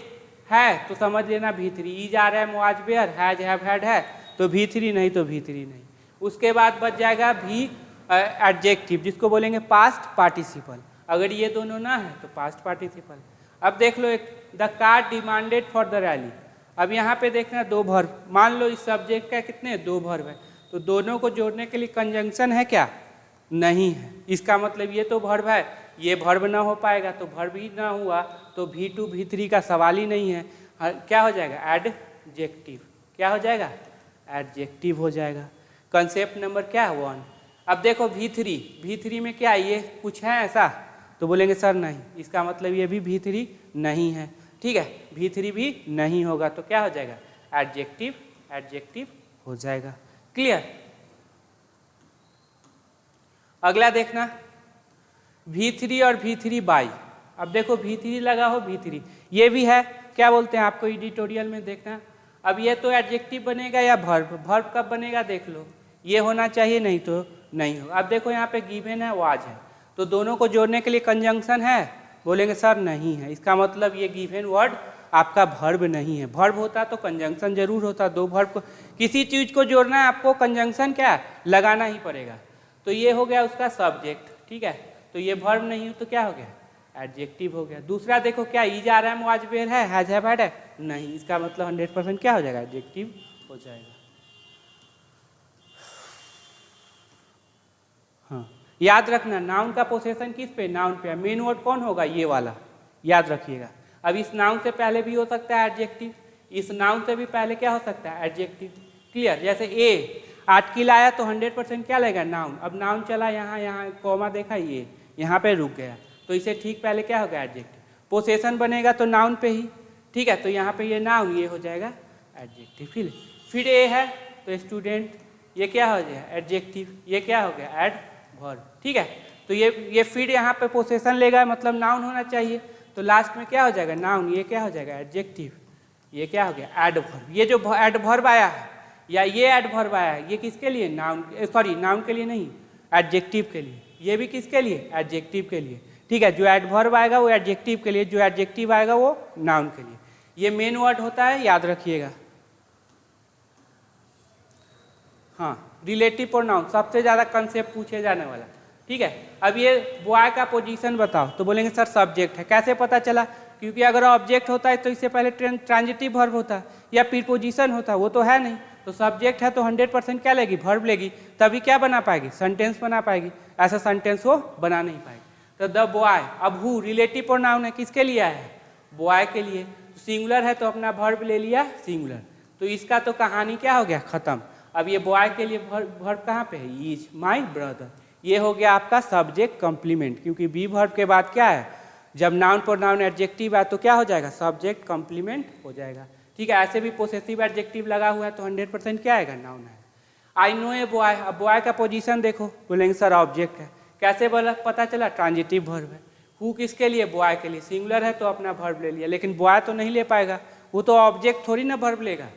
है तो समझ लेना V3, ईज आ रहा है, was were, has, have, had है तो V3 नहीं, तो V3 नहीं। उसके बाद बच जाएगा V एडजेक्टिव, जिसको बोलेंगे पास्ट पार्टिसिपल, अगर ये दोनों ना है तो पास्ट पार्टिसिपल। अब देख लो एक, the car demanded for the rally, अब यहाँ पे देखना दो वर्ब, मान लो इस सब्जेक्ट का कितने, दो वर्ब है, तो दोनों को जोड़ने के लिए कंजंक्शन है क्या, नहीं है, इसका मतलब ये तो वर्ब है, ये वर्ब ना हो पाएगा, तो वर्ब ही ना हुआ तो V2 V3 का सवाल ही नहीं है, क्या हो जाएगा, एडजेक्टिव, क्या हो जाएगा, एडजेक्टिव हो जाएगा। कंसेप्ट नंबर क्या है, 1। अब देखो V3 में क्या ये कुछ है ऐसा, तो बोलेंगे सर नहीं, इसका मतलब ये भी V3 नहीं है, ठीक है, V3 भी नहीं होगा, तो क्या हो जाएगा, एडजेक्टिव, एडजेक्टिव हो जाएगा। क्लियर। अगला देखना V3 और V3 बाई, अब देखो V3 लगा हो, V3 ये भी है, क्या बोलते हैं आपको एडिटोरियल में देखना। अब ये तो एडजेक्टिव बनेगा या वर्ब, वर्ब कब बनेगा देख लो, ये होना चाहिए, नहीं तो नहीं हो। अब देखो यहाँ पे गिवन है, वाज है, तो दोनों को जोड़ने के लिए कंजंक्शन है, बोलेंगे सर नहीं है, इसका मतलब ये गिवन वर्ड आपका वर्ब नहीं है, वर्ब होता तो कंजंक्शन जरूर होता, दो वर्ब को, किसी चीज को जोड़ना है आपको कंजंक्शन क्या लगाना ही पड़ेगा, तो ये हो गया उसका सब्जेक्ट, ठीक है, तो ये वर्ब नहीं हो तो क्या हो गया, एडजेक्टिव हो गया। दूसरा देखो क्या ईज आ रहा है, वाज वेयर है, हैज, हैव, हैड है, नहीं, इसका मतलब 100% क्या हो जाएगा, एडजेक्टिव हो जाएगा। हाँ, याद रखना नाउन का पोसेशन किस पे, नाउन पे, मेन वर्ड कौन होगा, ये वाला, याद रखिएगा। अब इस नाउन से पहले भी हो सकता है एडजेक्टिव, इस नाउन से भी पहले क्या हो सकता है, एडजेक्टिव। क्लियर। जैसे ए आर्टिकल आया तो 100% क्या लगेगा, नाउन, अब नाउन चला यहाँ, यहाँ कॉमा देखा, ये यहाँ पे रुक गया, तो इसे ठीक पहले क्या हो गया, एडजेक्टिव। पोसेशन बनेगा तो नाउन पे ही, ठीक है। तो यहाँ पे ये नाउन, ये हो जाएगा एडजेक्टिव। फिर ए है तो स्टूडेंट, ये क्या हो जाएगा एडजेक्टिव, ये क्या हो गया एडवर्ब, ठीक है। तो ये फिर यहाँ पे पोसेशन लेगा, मतलब नाउन होना चाहिए, तो लास्ट में क्या हो जाएगा नाउन, ये क्या हो जाएगा एडजेक्टिव, ये क्या हो गया एडवर्ब। ये जो एडवर्ब आया है या ये एडवर्ब आया है, ये किसके लिए नाउन, सॉरी नाउन के लिए नहीं, एडजेक्टिव के लिए। ये भी किसके लिए एडजेक्टिव के लिए, ठीक है। जो एडवर्ब आएगा वो एडजेक्टिव के लिए, जो एडजेक्टिव आएगा वो नाउन के लिए। ये मेन वर्ड होता है, याद रखिएगा। हाँ, रिलेटिव प्रोनाउन सबसे ज़्यादा कंसेप्ट पूछे जाने वाला, ठीक है। अब ये बॉय का पोजीशन बताओ, तो बोलेंगे सर सब्जेक्ट है। कैसे पता चला, क्योंकि अगर ऑब्जेक्ट होता है तो इससे पहले ट्रांजिटिव वर्ब होता है या प्रीपोजिशन होता है, वो तो है नहीं। तो सब्जेक्ट है तो 100% क्या लेगी वर्ब लेगी, तभी क्या बना पाएगी सेंटेंस बना पाएगी, ऐसा सेंटेंस वो बना नहीं पाएगी। तो द बॉय, अब हु रिलेटिव प्रोनाउन है, किसके लिए है बॉय के लिए। सिंगुलर है तो अपना वर्ब ले लिया सिंगुलर, तो इसका तो कहानी क्या हो गया खत्म। अब ये बॉय के लिए वर्ब कहाँ पे है, इज माई ब्रदर। ये हो गया आपका सब्जेक्ट कॉम्प्लीमेंट, क्योंकि बी वर्ब के बाद क्या है, जब नाउन प्रोनाउन एडजेक्टिव है तो क्या हो जाएगा सब्जेक्ट कॉम्प्लीमेंट हो जाएगा, ठीक है। ऐसे भी पोसेसिव एडजेक्टिव लगा हुआ है तो 100% क्या आएगा नाउन है। आई नो ए बॉय, अब बॉय का पोजीशन देखो, बोलेंगे सर ऑब्जेक्ट है। कैसे बोला पता चला, ट्रांजिटिव वर्ब है। हु किसके लिए, बॉय के लिए। सिंगुलर है तो अपना वर्ब ले लिया, लेकिन बॉय तो नहीं ले पाएगा, वो तो ऑब्जेक्ट थोड़ी ना वर्ब लेगा।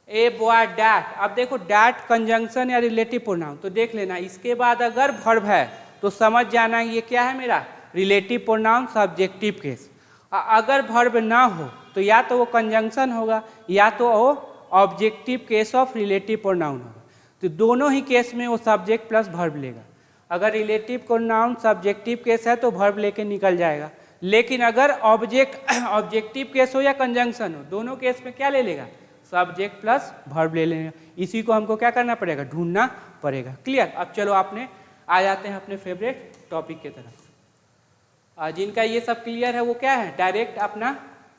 ए बॉय डैट, अब देखो डैट कंजंक्शन या रिलेटिव प्रोनाउन, तो देख लेना इसके बाद अगर वर्ब है तो समझ जाना ये क्या है मेरा रिलेटिव प्रोनाउन सब्जेक्टिव केस। अगर वर्ब ना हो तो या तो वो कंजंक्शन होगा या तो वो objective case of relative pronoun होगा। तो दोनों ही केस में वो सब्जेक्ट प्लस वर्ब लेगा। अगर रिलेटिव प्रोनाउन सब्जेक्टिव केस है तो वर्ब लेके निकल जाएगा, लेकिन अगर ऑब्जेक्टिव केस हो या कंजंक्शन हो, दोनों केस में क्या ले लेगा सब्जेक्ट प्लस वर्ब ले लेगा। इसी को हमको क्या करना पड़ेगा, ढूंढना पड़ेगा। क्लियर। अब चलो आपने आ जाते हैं अपने फेवरेट टॉपिक की तरफ। जिनका ये सब क्लियर है वो क्या है डायरेक्ट अपना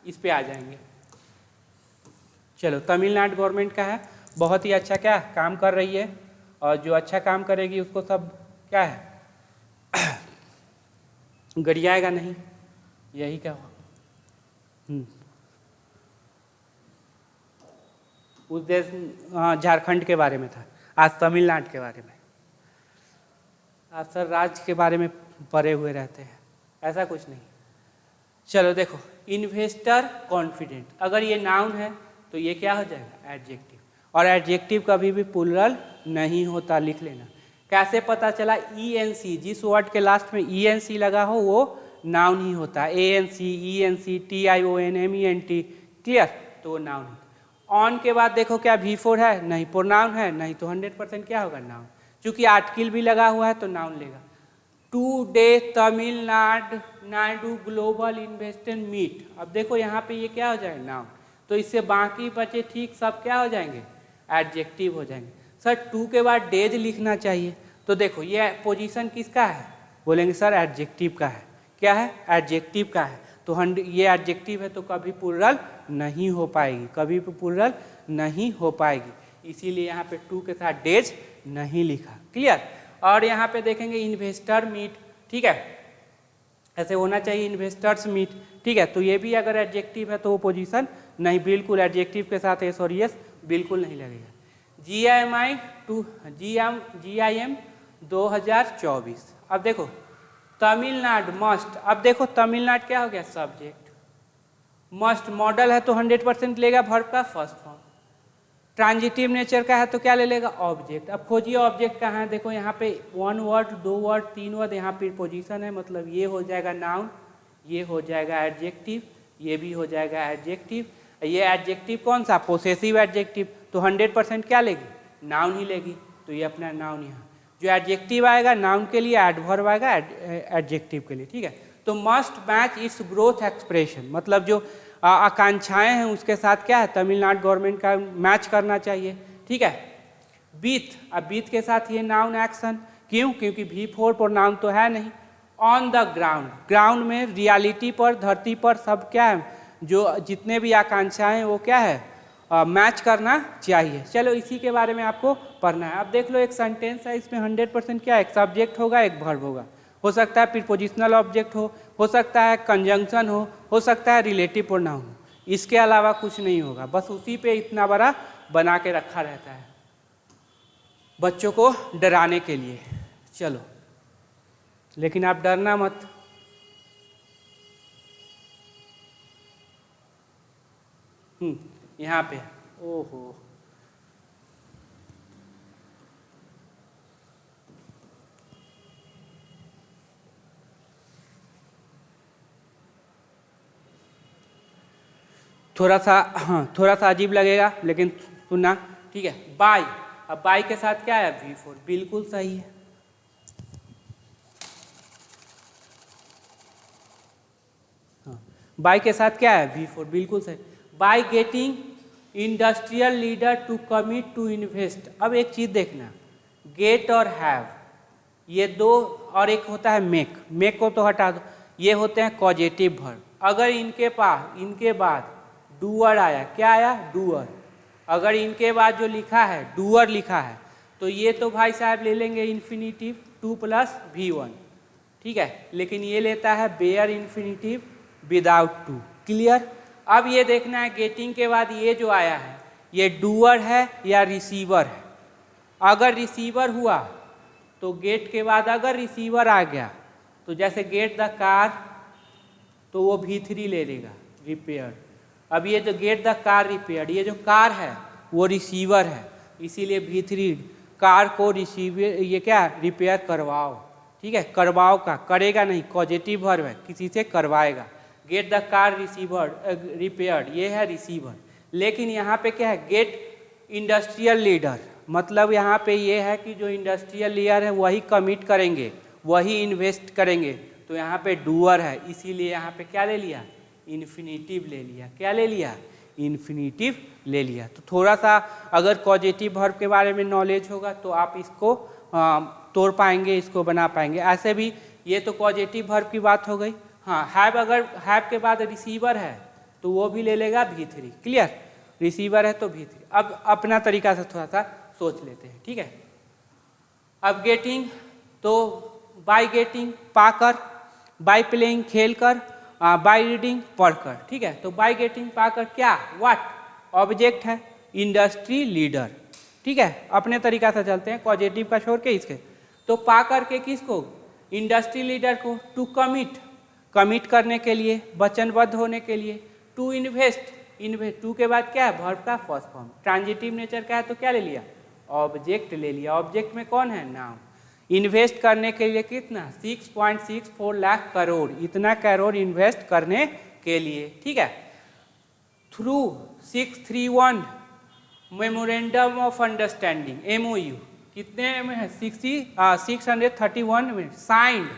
इस पे आ जाएंगे। चलो, तमिलनाडु गवर्नमेंट का है, बहुत ही अच्छा क्या काम कर रही है, और जो अच्छा काम करेगी उसको सब क्या है गरियाएगा नहीं, यही क्या हुआ। उस देश झारखंड के बारे में था, आज तमिलनाडु के बारे में। आज सर राज्य के बारे में पढ़े हुए रहते हैं, ऐसा कुछ नहीं। चलो देखो, इन्वेस्टर कॉन्फिडेंट, अगर ये नाउन है तो ये क्या हो जाएगा एडजेक्टिव, और एडजेक्टिव कभी भी प्लुरल नहीं होता, लिख लेना। कैसे पता चला, ENC, जिस वर्ड के लास्ट में ENC लगा हो वो नाउन ही होता है। ANC, ENC, TION, MENT, clear, तो वो नाउन होता है। ऑन के बाद देखो क्या V4 है, नहीं। प्रोनाउन है, नहीं, तो 100% क्या होगा नाउन। चूंकि आर्टिकल भी लगा हुआ है तो नाउन लेगा। Today Tamil Nadu global investment meet, अब देखो यहाँ पे ये क्या हो जाएगा नाउन, तो इससे बाकी बचे ठीक सब क्या हो जाएंगे एडजेक्टिव हो जाएंगे। सर टू के बाद डेज लिखना चाहिए, तो देखो ये पोजीशन किसका है, बोलेंगे सर एडजेक्टिव का है। क्या है एडजेक्टिव का है, तो ये एडजेक्टिव है तो कभी प्लुरल नहीं हो पाएगी, कभी भी प्लुरल नहीं हो पाएगी, इसीलिए यहाँ पे टू के साथ डेज नहीं लिखा। क्लियर। और यहाँ पे देखेंगे इन्वेस्टर मीट, ठीक है, ऐसे होना चाहिए इन्वेस्टर्स मीट, ठीक है। तो ये भी अगर एडजेक्टिव है तो वो पोजीशन नहीं, बिल्कुल एडजेक्टिव के साथ एस और यस बिल्कुल नहीं लगेगा। GIM 2024, अब देखो तमिलनाडु मस्ट, अब देखो तमिलनाडु क्या हो गया सब्जेक्ट, मस्ट मॉडल है तो 100% लेगा वर्ब का फर्स्ट फॉर्म, ट्रांजिटिव नेचर का है तो क्या ले लेगा ऑब्जेक्ट। अब खोजिए ऑब्जेक्ट कहाँ है, देखो यहाँ पे 1 वर्ड 2 वर्ड 3 वर्ड, यहाँ पे पोजीशन है, मतलब ये हो जाएगा नाउन, ये हो जाएगा एडजेक्टिव, ये भी हो जाएगा एडजेक्टिव। ये एडजेक्टिव कौन सा पोसेसिव एडजेक्टिव, तो 100% क्या लेगी नाउन ही लेगी, तो ये अपना नाउन यहाँ। जो एडजेक्टिव आएगा नाउन के लिए, एडवर्ब आएगा एडजेक्टिव के लिए, ठीक है। तो must match it's growth expression, मतलब जो आकांक्षाएं हैं उसके साथ क्या है तमिलनाडु गवर्नमेंट का मैच करना चाहिए, ठीक है। बीथ, अब बीथ के साथ ये नाउन एक्शन, क्यों, क्योंकि V4 प्रोनाउन तो है नहीं। ऑन द ग्राउंड, ग्राउंड में रियलिटी पर, धरती पर सब क्या है, जो जितने भी आकांक्षाएं हैं वो क्या है मैच करना चाहिए। चलो इसी के बारे में आपको पढ़ना है। अब देख लो एक सेंटेंस है, इसमें 100% क्या है, एक सब्जेक्ट होगा एक वर्ब होगा, हो सकता है प्रीपोजिशनल ऑब्जेक्ट हो, हो सकता है कंजंक्शन हो सकता है रिलेटिव प्रोनाउन हो, इसके अलावा कुछ नहीं होगा। बस उसी पे इतना बड़ा बना के रखा रहता है बच्चों को डराने के लिए। चलो, लेकिन आप डरना मत। यहाँ पे ओहो, थोड़ा सा अजीब लगेगा, लेकिन सुनना, ठीक है। बाय, अब बाय के साथ क्या है? V4, बिल्कुल सही है। बाय के साथ क्या है? V4, बिल्कुल सही। By getting industrial leader to commit to invest. अब एक चीज देखना, गेट और हैव ये दो, और एक होता है मेक। मेक को तो हटा दो, ये होते हैं कॉजेटिव वर्ब। अगर इनके बाद डूअर आया, क्या आया? डूअर। अगर इनके बाद जो लिखा है डूअर लिखा है, तो ये तो भाई साहब ले लेंगे इन्फिनिटिव 2 + V1, ठीक है। लेकिन ये लेता है बेयर इन्फिनिटिव विदाउट 2। क्लियर? अब ये देखना है गेटिंग के बाद ये जो आया है ये डूअर है या रिसीवर है। अगर रिसीवर हुआ तो गेट के बाद अगर रिसीवर आ गया तो जैसे गेट द कार, तो वो V3 ले लेगा, रिपेयर। अब ये जो गेट द कार रिपेयर, ये जो कार है वो रिसीवर है, इसीलिए V3 कार को रिसीवर, ये क्या रिपेयर करवाओ, ठीक है। करवाओ का, करेगा नहीं, पॉजिटिव वर्ब है, किसी से करवाएगा। Get the car receiver repaired, ये है रिसीवर। लेकिन यहाँ पे क्या है? गेट इंडस्ट्रियल लीडर, मतलब यहाँ पे ये है कि जो इंडस्ट्रियल लीडर है वही कमिट करेंगे, वही इन्वेस्ट करेंगे। तो यहाँ पे डूअर है, इसीलिए यहाँ पे क्या ले लिया? इन्फिनिटिव ले लिया। क्या ले लिया? इन्फिनिटिव ले लिया। तो थोड़ा सा अगर कॉजेटिव वर्ब के बारे में नॉलेज होगा तो आप इसको तोड़ पाएंगे, इसको बना पाएंगे। ऐसे भी ये तो कॉजेटिव वर्ब की बात हो गई। हाँ, हैव, अगर हैव के बाद रिसीवर है तो वो भी ले लेगा V3। क्लियर? रिसीवर है तो V3। अब अपना तरीका से थोड़ा सा सोच लेते हैं, ठीक है। अब गेटिंग, तो बाय गेटिंग पाकर, बाय प्लेइंग खेल कर, बाय रीडिंग पढ़कर, ठीक है। तो बाय गेटिंग पाकर क्या? व्हाट? ऑब्जेक्ट है, इंडस्ट्री लीडर, ठीक है। अपने तरीका से चलते हैं, पॉजिटिव का छोड़ के इसके। तो पाकर के किसको? इंडस्ट्री लीडर को। टू कमिट, कमिट करने के लिए, वचनबद्ध होने के लिए। टू इन्वेस्ट, इन्वेस्ट, टू के बाद क्या है? वर्ब का फर्स्ट फॉर्म। ट्रांजिटिव नेचर का है तो क्या ले लिया? ऑब्जेक्ट ले लिया। ऑब्जेक्ट में कौन है? नाउन। इन्वेस्ट करने के लिए कितना? 6.64 लाख करोड़, इतना करोड़ इन्वेस्ट करने के लिए, ठीक है। Through 631 memorandum of understanding, MOU, कितने में है? 631 में साइंड।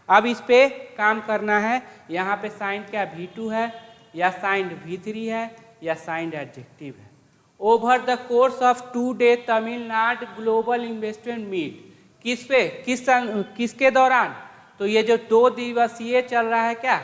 अब इस पे काम करना है। यहाँ पे साइंड क्या? V2 है, या साइंड V3 है, या साइंड एडजेक्टिव है। Over the course of 2 day Tamil Nadu global investment meet, किस पे? किसके दौरान? तो ये जो 2 दिवसीय चल रहा है क्या?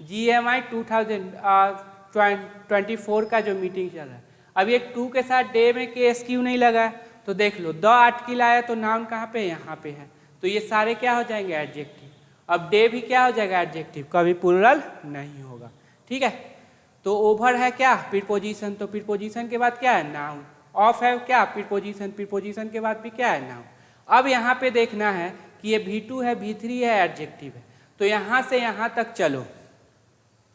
GMI 2024 का जो मीटिंग चल रहा है। अब ये 2 के साथ डे में KS क्यों नहीं लगा है? तो देख लो, द आर्टिकल आया तो नाउन कहाँ पे? यहाँ पे है। तो ये सारे क्या हो जाएंगे? एडजेक्टिव। अब डे भी क्या हो जाएगा? एडजेक्टिव, कभी प्लूरल नहीं होगा, ठीक है। तो ओवर है क्या? प्रीपोजिशन, तो प्रीपोजिशन के बाद क्या है? नाउन। ऑफ है क्या? प्रीपोजिशन, प्रीपोजिशन के बाद भी क्या है? नाउन। अब यहाँ पे देखना है कि ये V2 है, V3 है, एडजेक्टिव है। तो यहाँ से यहाँ तक चलो,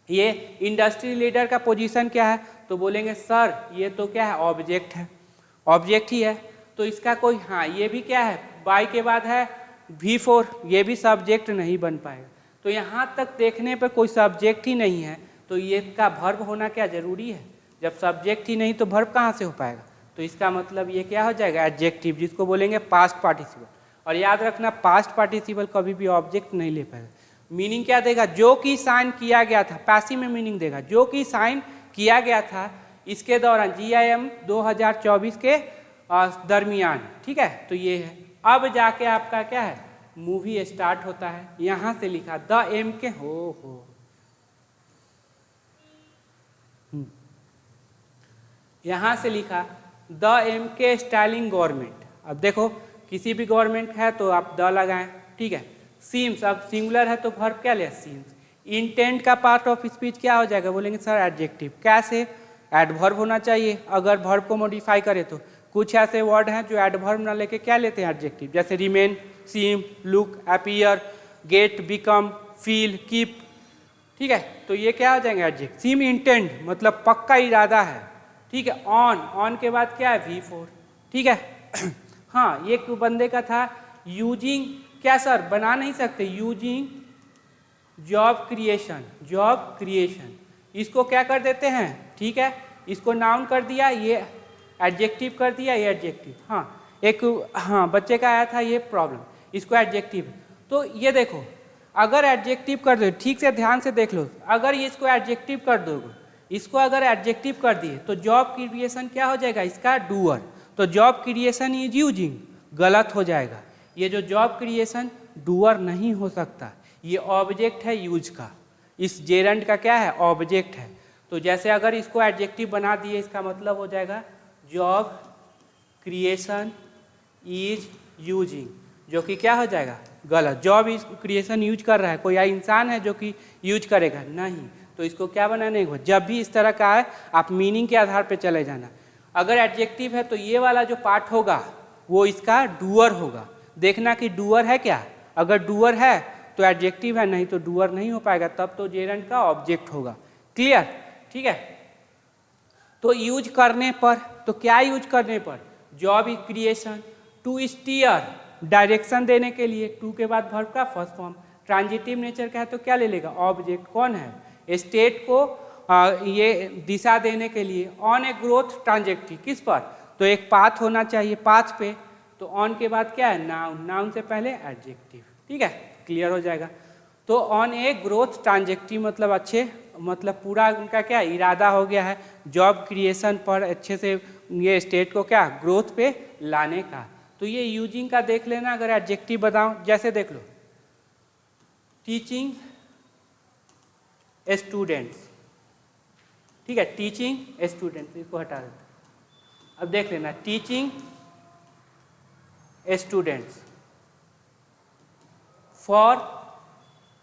ये इंडस्ट्री लीडर का पोजीशन क्या है? तो बोलेंगे सर ये तो क्या है? ऑब्जेक्ट है, ऑब्जेक्ट ही है। तो इसका कोई, हाँ ये भी क्या है? बाय के बाद है V4, ये भी सब्जेक्ट नहीं बन पाएगा। तो यहाँ तक देखने पर कोई सब्जेक्ट ही नहीं है, तो ये का वर्ब होना क्या जरूरी है? जब सब्जेक्ट ही नहीं तो वर्ब कहाँ से हो पाएगा? तो इसका मतलब ये क्या हो जाएगा? एडजेक्टिव, जिसको बोलेंगे पास्ट पार्टिसिपल। और याद रखना, पास्ट पार्टिसिपल कभी भी ऑब्जेक्ट नहीं ले पाएगा। मीनिंग क्या देगा? जो कि साइन किया गया था, पैसिव में मीनिंग देगा, जो कि साइन किया गया था इसके दौरान, GIM 2024 के दरमियान, ठीक है। तो ये है। अब जाके आपका क्या है? मूवी स्टार्ट होता है। यहाँ से लिखा द एम के, हो यहाँ से लिखा द MK स्टाइलिंग गवर्नमेंट। अब देखो, किसी भी गवर्नमेंट है तो आप द लगाएं, ठीक है। सीम्स, अब सिंगुलर है तो वर्ब क्या ले? सीम्स। इंटेंट का पार्ट ऑफ स्पीच क्या हो जाएगा, बोलेंगे सर एडजेक्टिव। कैसे, एडवर्ब होना चाहिए अगर वर्ब को मॉडिफाई करे तो। कुछ ऐसे वर्ड हैं जो एडवर्ब ना लेके क्या लेते हैं, एडजेक्टिव, जैसे remain, seem, look, appear, get, become, feel, keep, ठीक है, तो ये क्या हो जाएंगे एडजेक्टिव। सीम इंटेंट मतलब पक्का इरादा है, ठीक है। ऑन, ऑन के बाद क्या है, V4, ठीक है। हाँ, ये एक बंदे का था, यूजिंग, क्या सर बना नहीं सकते, using job creation, job creation, इसको क्या कर देते हैं, ठीक है, इसको नाउन कर दिया, ये एडजेक्टिव कर दिया, ये एडजेक्टिव। हाँ, एक हाँ बच्चे का आया था ये प्रॉब्लम, इसको एडजेक्टिव। तो ये देखो, अगर एडजेक्टिव कर दो, ठीक से ध्यान से देख लो, अगर ये इसको एडजेक्टिव कर दोगे, इसको अगर एडजेक्टिव कर दिए तो जॉब क्रिएशन क्या हो जाएगा, इसका डूअर। तो जॉब क्रिएशन इज यूजिंग, गलत हो जाएगा। ये जो जॉब क्रिएशन डूअर नहीं हो सकता, ये ऑब्जेक्ट है यूज का, इस जेरंड का क्या है, ऑब्जेक्ट है। तो जैसे अगर इसको एडजेक्टिव बना दिए, इसका मतलब हो जाएगा जॉब क्रिएशन इज यूजिंग, जो कि क्या हो जाएगा, गलत। जॉब इज क्रिएशन यूज कर रहा है, कोई इंसान है जो कि यूज करेगा नहीं, तो इसको क्या बनाने को, जब भी इस तरह का है आप मीनिंग के आधार पे चले जाना। अगर एडजेक्टिव है तो ये वाला जो पार्ट होगा वो इसका डूअर होगा, देखना कि डूअर है क्या, अगर डूअर है तो एडजेक्टिव है, नहीं तो डूअर नहीं हो पाएगा, तब तो जेरंड का ऑब्जेक्ट होगा। क्लियर, ठीक है। तो यूज करने पर, तो क्या यूज करने पर, job is creation, to steer, direction देने के लिए, टू के बाद वर्ब का फर्स्ट फॉर्म, ट्रांजिटिव नेचर का है तो क्या ले लेगा, ऑब्जेक्ट, कौन है, स्टेट को ये दिशा देने के लिए, ऑन ए ग्रोथ ट्रांजेक्टरी, किस पर, तो एक पाथ होना चाहिए, पाथ पे, तो ऑन के बाद क्या है, नाउन, नाउन से पहले एडजेक्टिव, ठीक है, क्लियर हो जाएगा। तो ऑन ए ग्रोथ ट्रांजेक्टरी मतलब अच्छे, मतलब पूरा उनका क्या इरादा हो गया है, जॉब क्रिएशन पर अच्छे से ये स्टेट को क्या ग्रोथ पे लाने का। तो ये यूजिंग का देख लेना, अगर एडजेक्टिव बताऊं, जैसे देख लो, टीचिंग स्टूडेंट्स, ठीक है, टीचिंग स्टूडेंट्स, इसको हटा देते। अब देख लेना, teaching students, for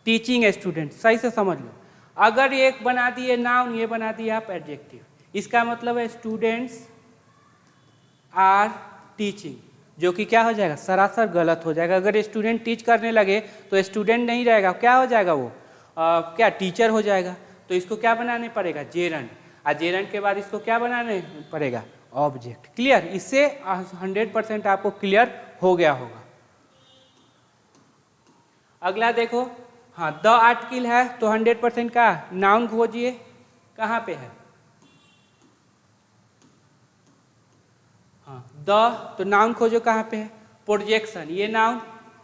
teaching students, सही से समझ लो। अगर ये एक बना दिए नाउन, ये बना दिया आप एडजेक्टिव, इसका मतलब है स्टूडेंट्स आर टीचिंग, जो कि क्या हो जाएगा, सरासर गलत हो जाएगा। अगर स्टूडेंट टीच करने लगे तो स्टूडेंट नहीं रहेगा, क्या हो जाएगा वो, क्या टीचर हो जाएगा। तो इसको क्या बनाने पड़ेगा, जेरंड, और जेरंड के बाद इसको क्या बनाने पड़ेगा, ऑब्जेक्ट। क्लियर, इससे 100% आपको क्लियर हो गया होगा। अगला देखो, हाँ, द आर्टिकल है तो 100% का नाउन खोजिए, कहाँ पे है, हाँ, द, तो नाउन खोजो कहाँ पे है, प्रोजेक्शन, ये नाउन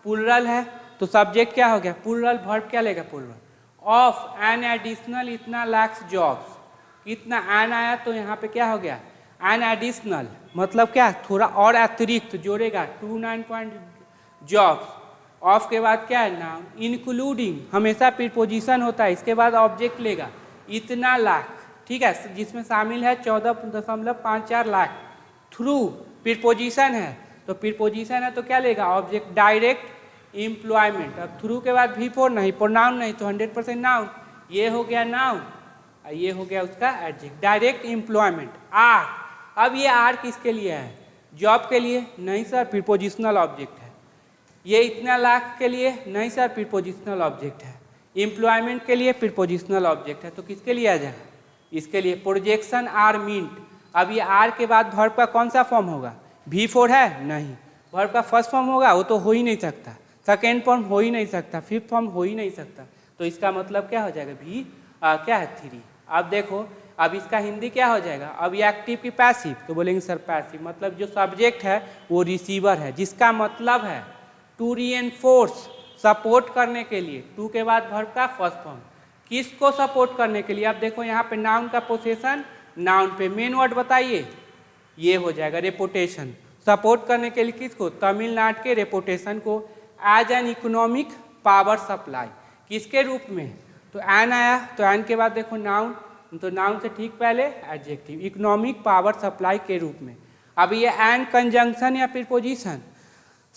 प्लूरल है तो सब्जेक्ट क्या हो गया, प्लूरल, वर्ब क्या लेगा, प्लूरल, ऑफ एन एडिशनल इतना लाख्स जॉब्स, कितना एन आया तो यहाँ पे क्या हो गया, एन एडिशनल, मतलब क्या, थोड़ा और अतिरिक्त जोड़ेगा, 29 जॉब्स, ऑफ के बाद क्या है, नाउन, इंक्लूडिंग हमेशा प्रीपोजिशन होता है, इसके बाद ऑब्जेक्ट लेगा, इतना लाख, ठीक है, जिसमें शामिल है 14.54 लाख, थ्रू प्रीपोजिशन है, तो प्रीपोजिशन है तो क्या लेगा, ऑब्जेक्ट, डायरेक्ट एम्प्लॉयमेंट, अब थ्रू के बाद V4 नहीं, प्रोनाउन नहीं, तो 100% नाउन, ये हो गया नाउन, ये हो गया उसका एडजेक्टिव, डायरेक्ट एम्प्लॉयमेंट। आर, अब ये आर किसके लिए है, जॉब के लिए, नहीं सर प्रीपोजिशनल ऑब्जेक्ट है। ये इतना लाख के लिए, नहीं सर प्रीपोजिशनल ऑब्जेक्ट है। एम्प्लॉयमेंट के लिए प्रीपोजिशनल ऑब्जेक्ट है, तो किसके लिए आ जाएगा, इसके लिए। प्रोजेक्शन आर मीन्ट, अब ये आर के बाद वर्ब का कौन सा फॉर्म होगा, V4 है, नहीं, वर्ब का फर्स्ट फॉर्म होगा, वो तो हो ही नहीं सकता, सेकेंड फॉर्म हो ही नहीं सकता, फिफ्थ फॉर्म हो ही नहीं सकता, तो इसका मतलब क्या हो जाएगा, क्या है, 3। अब देखो, अब इसका हिंदी क्या हो जाएगा, अब ये एक्टिव की पैसिव, तो बोलेंगे सर पैसिव, मतलब जो सब्जेक्ट है वो रिसीवर है, जिसका मतलब है टू रीएनफोर्स, सपोर्ट करने के लिए, टू के बाद वर्ब का फर्स्ट फॉर्म, किसको सपोर्ट करने के लिए। अब देखो यहाँ पे नाउन का पोसेशन, नाउन पे मेन वर्ड बताइए, ये हो जाएगा रेपुटेशन, सपोर्ट करने के लिए किसको, तमिलनाडु के रेपुटेशन को, as an economic power supply, किसके रूप में, तो एन आया, तो एन के बाद देखो नाउन, तो नाउन से ठीक पहले एडजेक्टिव, इकोनॉमिक पावर सप्लाई के रूप में। अब ये एन कंजंक्शन या प्रीपोजिशन,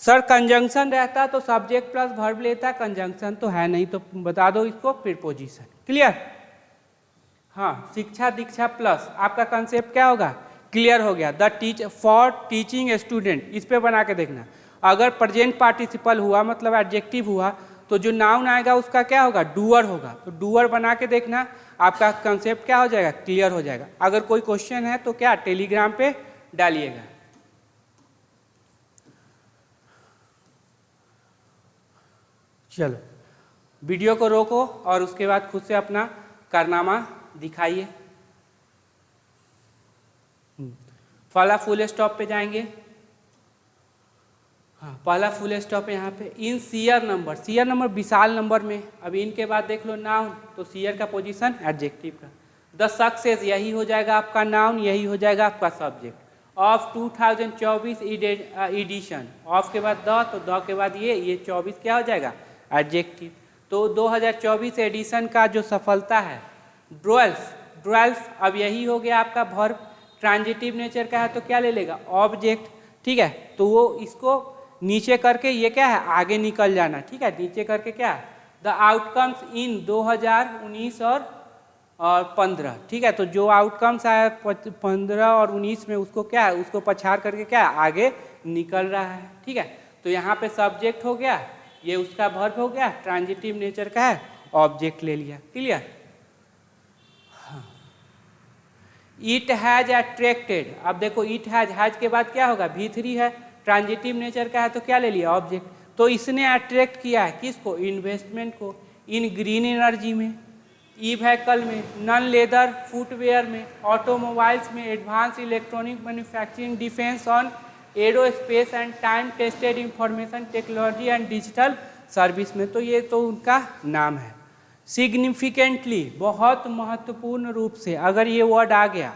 सर कंजंक्शन रहता तो सब्जेक्ट प्लस वर्ब लेता, कंजंक्शन तो है नहीं तो बता दो इसको प्रीपोजिशन। क्लियर? हाँ, शिक्षा दीक्षा प्लस आपका कंसेप्ट क्या होगा? क्लियर हो गया। The teacher for teaching student, इस पे बना के देखना। अगर प्रेजेंट पार्टिसिपल हुआ मतलब एडजेक्टिव हुआ तो जो नाउन आएगा उसका क्या होगा? डूअर होगा। तो डूअर बना के देखना, आपका कंसेप्ट क्या हो जाएगा? क्लियर हो जाएगा। अगर कोई क्वेश्चन है तो क्या टेलीग्राम पे डालिएगा। चलो वीडियो को रोको और उसके बाद खुद से अपना कारनामा दिखाइए। पहला फुल स्टॉप पे जाएंगे। हाँ, पहला फुल स्टॉप है यहाँ पे। इन सीयर नंबर, सीयर नंबर विशाल नंबर में। अब इनके बाद देख लो नाउन, तो सीयर का पोजीशन एडजेक्टिव का। द सक्सेस यही हो जाएगा आपका नाउन, यही हो जाएगा आपका सब्जेक्ट। ऑफ 2024 एडिशन, ऑफ के बाद द, तो द के बाद ये 24 क्या हो जाएगा? एडजेक्टिव। तो 2024 एडिशन का जो सफलता है ड्वेल्स, अब यही हो गया आपका वर्ब। ट्रांजिटिव नेचर का है तो क्या ले लेगा? ऑब्जेक्ट। ठीक है, तो वो इसको नीचे करके ये क्या है? आगे निकल जाना। ठीक है, नीचे करके क्या है? द आउटकम्स इन 2019 और 15। ठीक है, तो जो आउटकम्स आया 15 और 19 में उसको क्या है? उसको पछाड़ करके क्या है? आगे निकल रहा है। ठीक है, तो यहाँ पे सब्जेक्ट हो गया, ये उसका वर्ब हो गया, ट्रांजिटिव नेचर का है, ऑब्जेक्ट ले लिया। क्लियर? इट हैज अट्रैक्टेड, अब देखो इट हैज के बाद क्या होगा? V3 है, ट्रांजिटिव नेचर का है तो क्या ले लिया? ऑब्जेक्ट। तो इसने अट्रैक्ट किया है किसको? इन्वेस्टमेंट को। इन ग्रीन एनर्जी में, ई व्हीकल में, नॉन लेदर फुटवेयर में, ऑटोमोबाइल्स में, advance electronic manufacturing, defence on aerospace and time tested information technology and digital service में। तो ये तो उनका नाम है। सिग्निफिकेंटली, बहुत महत्वपूर्ण रूप से, अगर ये वर्ड आ गया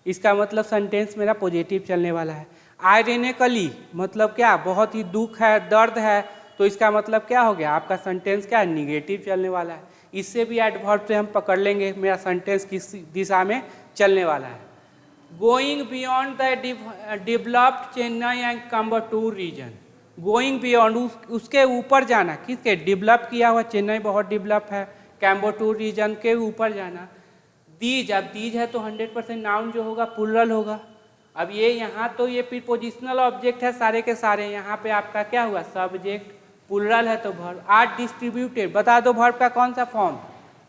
इसका मतलब सेंटेंस मेरा पॉजिटिव चलने वाला है। आयरनिकली मतलब क्या? बहुत ही दुख है, दर्द है, तो इसका मतलब क्या हो गया? आपका सेंटेंस क्या है? निगेटिव चलने वाला है। इससे भी एडवर्ब से हम पकड़ लेंगे मेरा सेंटेंस किस दिशा में चलने वाला है। Going beyond the developed Chennai and Coimbatore region, going beyond उसके ऊपर जाना, किसके? डेवलप किया हुआ चेन्नई बहुत डेवलप है, कोयम्बटूर रीजन के ऊपर जाना। दीज, अब दीज है तो 100% नाउन जो होगा प्लुरल होगा। अब ये यहाँ तो ये प्रीपोजिशनल ऑब्जेक्ट है सारे के सारे, यहाँ पे आपका क्या हुआ? सब्जेक्ट। प्लुरल है तो वर्ब। आर डिस्ट्रीब्यूटेड, बता दो वर्ब का कौन सा फॉर्म?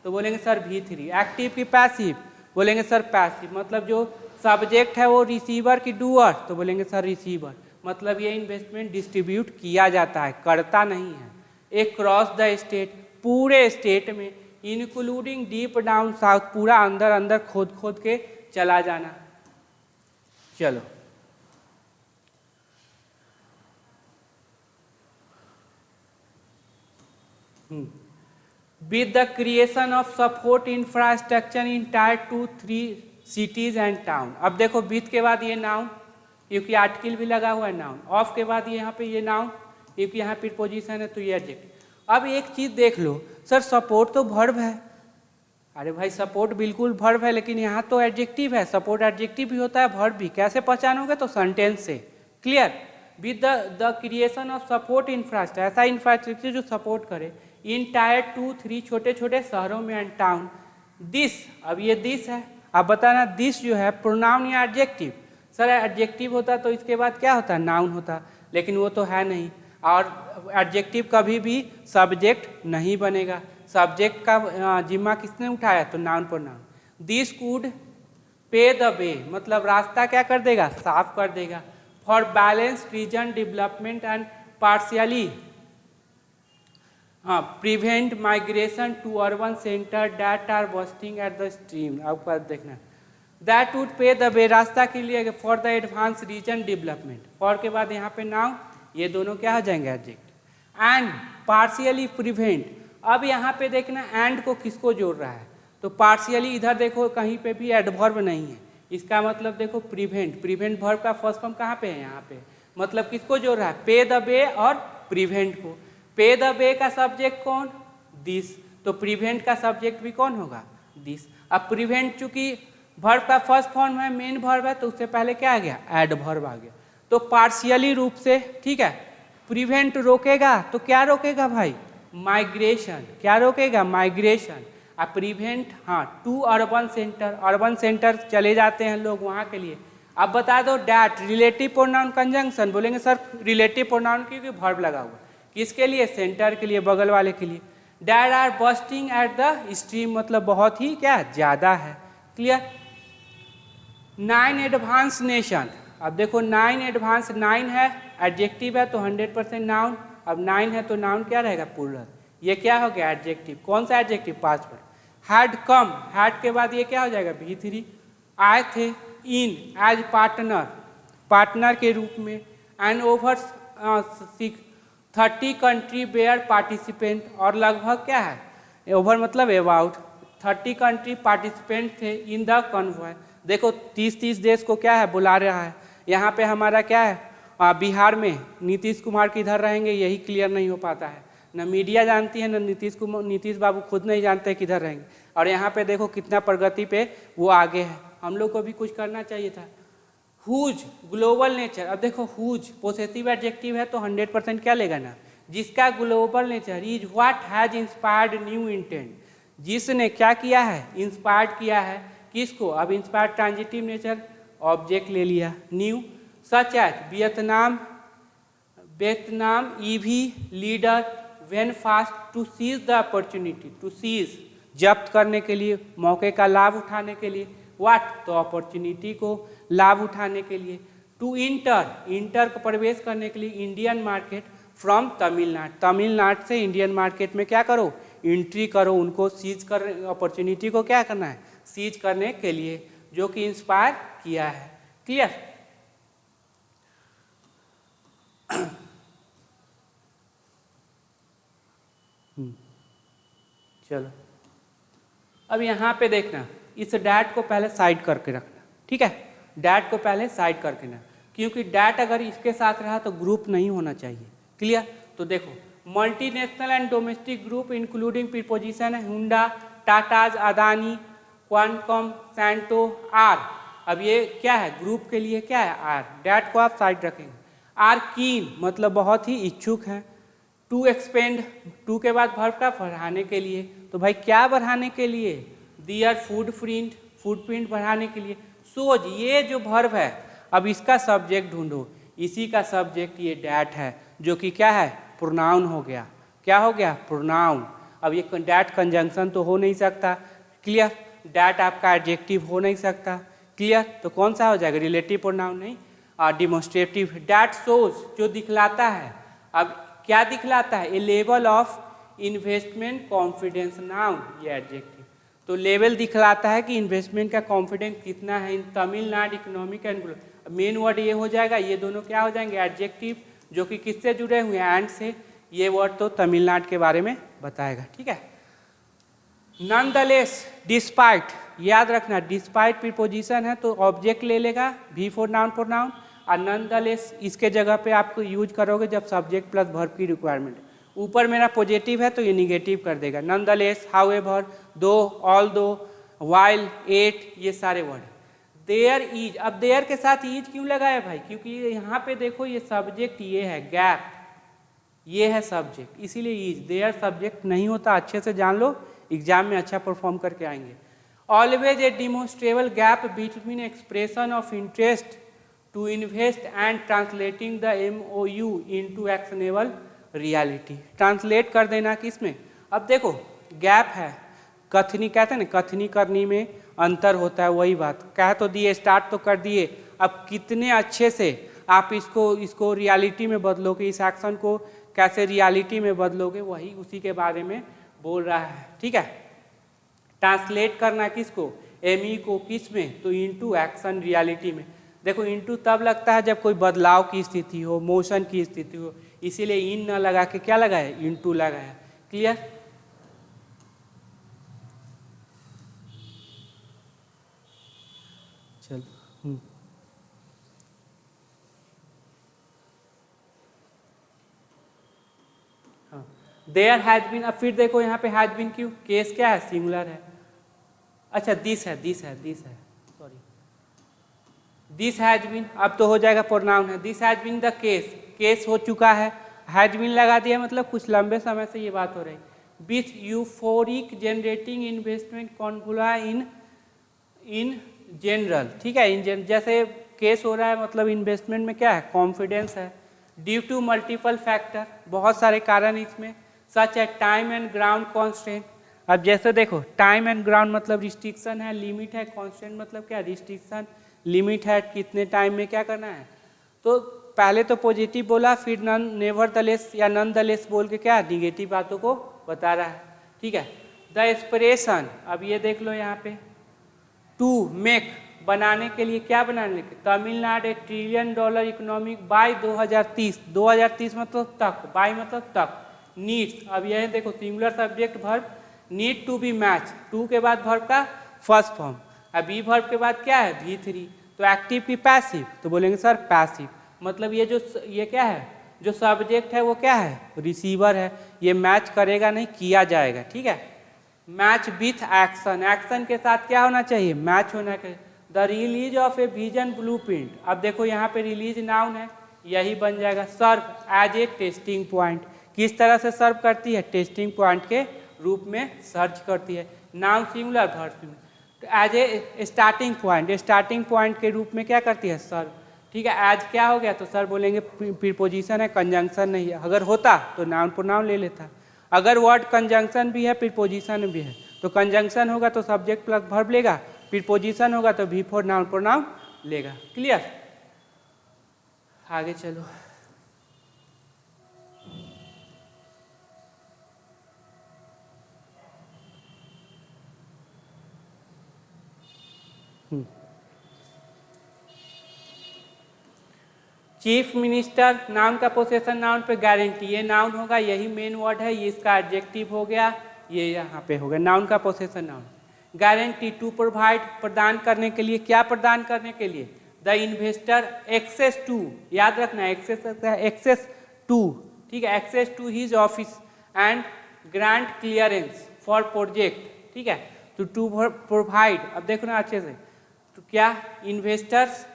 तो बोलेंगे सर V3। एक्टिव की पैसिव? बोलेंगे सर पैसिव। मतलब जो सब्जेक्ट है वो रिसीवर की डूअर? तो बोलेंगे सर रिसीवर। मतलब ये इन्वेस्टमेंट डिस्ट्रीब्यूट किया जाता है, करता नहीं है। एक क्रॉस द स्टेट, पूरे स्टेट में, इंक्लूडिंग डीप डाउन साउथ, पूरा अंदर अंदर खोद खोद के चला जाना। चलो with the creation of support infrastructure in tier 2-3 cities and town। अब देखो विथ के बाद ये नाउन, क्योंकि आर्टिकल भी लगा हुआ है नाउन। ऑफ के बाद यहाँ पे ये नाउन, क्योंकि यहाँ प्रीपोजिशन है तो ये एडजेक्टिव। अब एक चीज़ देख लो सर, सपोर्ट तो वर्ब है। अरे भाई सपोर्ट बिल्कुल वर्ब है, लेकिन यहाँ तो एडजेक्टिव है। सपोर्ट एडजेक्टिव भी होता है, वर्ब भी। कैसे पहचानोगे? तो सेंटेंस से। Clear? With the creation of support infrastructure, ऐसा इंफ्रास्ट्रक्चर जो सपोर्ट करे इन टायर 2-3 छोटे छोटे शहरों में एंड टाउन। दिस, अब ये दिस है, अब बताना दिस जो है प्रोनाउन या एडजेक्टिव? सर एडजेक्टिव होता तो इसके बाद क्या होता? नाउन होता, लेकिन वो तो है नहीं। और एडजेक्टिव कभी भी सब्जेक्ट नहीं बनेगा। सब्जेक्ट का जिम्मा किसने उठाया? तो noun pronoun. This could pave the way, मतलब रास्ता क्या कर देगा? साफ कर देगा। For balance region development and partially prevent migration to urban center that are bursting at the stream. आपका देखना, that would pave the way, रास्ता के लिए, for the advance region development. For के बाद यहाँ पे नाउन, ये दोनों क्या हो जाएंगे? एडजेक्ट। एंड पार्शियली प्रिवेंट, अब यहाँ पे देखना एंड को किसको जोड़ रहा है? तो पार्शियली, इधर देखो कहीं पे भी एडवर्ब नहीं है, इसका मतलब देखो प्रिवेंट। प्रिवेंट वर्ब का फर्स्ट फॉर्म कहाँ पे है? यहाँ पे। मतलब किसको जोड़ रहा है? पे द वे और प्रिवेंट को। पे द वे का सब्जेक्ट कौन? दिस। तो प्रिवेंट का सब्जेक्ट भी कौन होगा? दिस। अब प्रिवेंट चूंकि वर्ब का फर्स्ट फॉर्म है, मेन वर्ब है, तो उससे पहले क्या आ गया? एडवर्ब आ गया। तो पार्शियली रूप से, ठीक है, प्रिवेंट रोकेगा तो क्या रोकेगा भाई, माइग्रेशन। क्या रोकेगा, माइग्रेशन। प्रिवेंट, हाँ, to urban center, urban center चले जाते हैं लोग वहाँ के लिए। अब बता दो डैट रिलेटिव प्रोनाउन कंजंक्शन, बोलेंगे सर रिलेटिव प्रोनाउन क्योंकि वर्ब लगा हुआ, किसके लिए, सेंटर के लिए, बगल वाले के लिए। That are bursting at the stream मतलब बहुत ही क्या ज़्यादा है। क्लियर। 9 एडवांस नेशन, अब देखो 9 एडवांस, 9 है एडजेक्टिव है तो 100% नाउन, अब 9 है तो नाउन क्या रहेगा, प्लूरल। ये क्या हो गया एडजेक्टिव, कौन सा एडजेक्टिव, पास्ट पर। हैड कम, हैड के बाद ये क्या हो जाएगा, V3। आए थे इन एज पार्टनर, पार्टनर के रूप में। And over 30 country were participant, और लगभग क्या है, ओवर मतलब अबाउट 30 कंट्री पार्टिसिपेंट थे इन द कन्वॉय। देखो 30 देश को क्या है बुला रहा है। यहाँ पे हमारा क्या है, बिहार में नीतीश कुमार किधर रहेंगे यही क्लियर नहीं हो पाता है, न मीडिया जानती है न नीतीश बाबू खुद नहीं जानते किधर रहेंगे। और यहाँ पे देखो कितना प्रगति पे वो आगे है, हम लोग को भी कुछ करना चाहिए था। हुज ग्लोबल नेचर, अब देखो हुज पोसेसिव एडजेक्टिव है तो 100% क्या लेगा ना, जिसका global nature. Is what has inspired new intent, जिसने क्या किया है, इंस्पायर्ड किया है किसको, अब इंस्पायर्ड ट्रांजिटिव नेचर, ऑब्जेक्ट ले लिया new. Such as Vietnam EV leader when fast to seize the opportunity, to seize जब्त करने के लिए, मौके का लाभ उठाने के लिए। व्हाट, तो अपॉर्चुनिटी को लाभ उठाने के लिए। टू इंटर, इंटर को प्रवेश करने के लिए Indian market from Tamil Nadu, Tamil Nadu से इंडियन मार्केट में क्या करो, एंट्री करो। उनको सीज कर, अपॉर्चुनिटी को क्या करना है, सीज करने के लिए, जो कि इंस्पायर किया है। क्लियर। चलो अब यहाँ पे देखना, इस डैट को पहले साइड करके रखना, ठीक है, डैट को पहले साइड करके रखना, क्योंकि डैट अगर इसके साथ रहा तो ग्रुप नहीं होना चाहिए। क्लियर। तो देखो multinational and domestic group including preposition है हुंडा, टाटाज, अदानी, क्वानकॉम, सैंटो, आर। अब ये क्या है, ग्रुप के लिए क्या है, आर। डैट को आप साइड रखेंगे। आर कीन मतलब बहुत ही इच्छुक हैं। टू एक्सपेंड, टू के बाद वर्ब का बढ़ाने के लिए, तो भाई क्या बढ़ाने के लिए, दियर फुटप्रिंट, फुटप्रिंट बढ़ाने के लिए। सोज, ये जो वर्ब है अब इसका सब्जेक्ट ढूंढो, इसी का सब्जेक्ट ये डैट है, जो कि क्या है, प्रोनाउन हो गया। क्या हो गया, प्रोनाउन। अब ये डैट कंजंक्शन तो हो नहीं सकता। क्लियर। डैट आपका एडजेक्टिव हो नहीं सकता। क्लियर। तो कौन सा हो जाएगा, रिलेटिव प्रोनाउन नहीं, डिमोन्स्ट्रेटिव। डैट शोज, जो दिखलाता है। अब क्या दिखलाता है, a level of investment confidence, noun, ये एडजेक्टिव। तो लेवल दिखलाता है कि इन्वेस्टमेंट का कॉन्फिडेंस कितना है in Tamil Nadu economic and growth. Main word ये हो जाएगा, ये दोनों क्या हो जाएंगे, एडजेक्टिव, जो कि किससे जुड़े हुए हैं, एंड से। ये वर्ड तो तमिलनाडु के बारे में बताएगा, ठीक है। नॉनदलेस, डिस्पाइट, याद रखना डिस्पाइट प्रीपोजिशन है तो ऑब्जेक्ट ले लेगा, भी फॉर नाउन प्रोनाउन, और नॉनदलेस इसके जगह पे आपको यूज करोगे जब सब्जेक्ट प्लस वर्ब की रिक्वायरमेंट। ऊपर मेरा पॉजिटिव है तो ये निगेटिव कर देगा, नॉनदलेस, हाउएवर, दो, ऑल दो, वाइल, एट, ये सारे वर्ड। देयर इज, अब देयर के साथ इज क्यों लगाया भाई, क्योंकि यहाँ पे देखो ये सब्जेक्ट ये है, गैप, ये है सब्जेक्ट, इसीलिए इज। देयर सब्जेक्ट नहीं होता, अच्छे से जान लो, एग्जाम में अच्छा परफॉर्म करके आएंगे। Always a demonstrable gap between expression of interest to invest and translating the MOU into actionable reality. Translate कर देना किसमें, अब देखो गैप है, कथनी कहते हैं ना, कथनी करनी में अंतर होता है, वही बात कह तो दिए, स्टार्ट तो कर दिए, अब कितने अच्छे से आप इसको रियलिटी में बदलोगे, इस एक्शन को कैसे रियलिटी में बदलोगे, वही उसी के बारे में बोल रहा है, ठीक है। ट्रांसलेट करना किसको, ME को, किस में, तो इनटू एक्शन रियलिटी में। देखो इनटू तब लगता है जब कोई बदलाव की स्थिति हो, मोशन की स्थिति हो, इसीलिए इन न लगा के क्या लगाया, इनटू लगाया। क्लियर। चलो हाँ, देयर हैज बीन, अब फिर देखो यहाँ पे हैज बीन क्यों, केस क्या है, सिंगुलर है। अच्छा दिस है, सॉरी, दिस हैज बीन, अब तो हो जाएगा प्रोनाउन है, this has been the case, case हो चुका है। हैज बीन लगा दिया मतलब कुछ लंबे समय से ये बात हो रही। With euphoric generating investment conclave in general, ठीक है, इन जैसे केस हो रहा है, मतलब इन्वेस्टमेंट में क्या है, कॉन्फिडेंस है। ड्यू टू मल्टीपल फैक्टर, बहुत सारे कारण इसमें, सच है टाइम एंड ग्राउंड कॉन्स्टेंट। अब जैसे देखो टाइम एंड ग्राउंड मतलब रिस्ट्रिक्शन है, लिमिट है, कॉन्स्टेंट मतलब क्या, रिस्ट्रिक्शन, लिमिट है, कितने टाइम में क्या करना है। तो पहले तो पॉजिटिव बोला, फिर नन नेवरदलेस या नॉनदलेस बोल के क्या निगेटिव बातों को बता रहा है, ठीक है। द एक्सप्रेशन, अब ये देख लो यहाँ पे, टू मेक बनाने के लिए, क्या बनाने के, तमिलनाडु $1 ट्रिलियन इकोनॉमिक बाय 2030, 2030 मतलब तक, बाय मतलब तक, नीड्स, अब यह देखो singular subject verb, need to be match, to के बाद वर्ब का फर्स्ट फॉर्म, अब बी वर्ब के बाद क्या है V3, तो एक्टिव की पैसिव, तो बोलेंगे सर पैसिव, मतलब ये क्या है, जो सब्जेक्ट है वो क्या है, रिसीवर है, ये मैच करेगा नहीं, किया जाएगा, ठीक है। मैच विथ एक्शन, एक्शन के साथ क्या होना चाहिए, मैच होना चाहिए। The release of a vision blueprint, अब देखो यहाँ पे रिलीज नाउन है, यही बन जाएगा serve as a testing point, किस तरह से सर्व करती है, टेस्टिंग पॉइंट के रूप में सर्च करती है, नाउन सिंगुलर वर्ब सिंगुलर, तो as a starting point, starting point के रूप में क्या करती है, सर्व, ठीक है। एज क्या हो गया, तो सर बोलेंगे प्रीपोजिशन है, कंजंक्शन नहीं है, अगर होता तो नाउन प्रोनाउन ले लेता, अगर वर्ड कंजंक्शन भी है प्रीपोजिशन भी है, तो कंजंक्शन होगा तो सब्जेक्ट प्लस वर्ब लेगा, प्रीपोजिशन होगा तो V4 नाउन प्रोनाउन लेगा, क्लियर। आगे चलो, चीफ मिनिस्टर, नाउन का पोसेशन नाउन पे गारंटी, ये नाउन होगा, यही मेन वर्ड है, ये इसका एडजेक्टिव हो गया, ये यहाँ पे हो गया नाउन का possession noun. Guarantee to provide, प्रदान करने के लिए, क्या प्रदान करने के लिए, द इन्वेस्टर एक्सेस टू, याद रखना एक्सेस टू, ठीक है, access to his office and grant clearance for project, ठीक है। तो टू प्रोवाइड, अब देखो ना अच्छे से, तो क्या इन्वेस्टर्स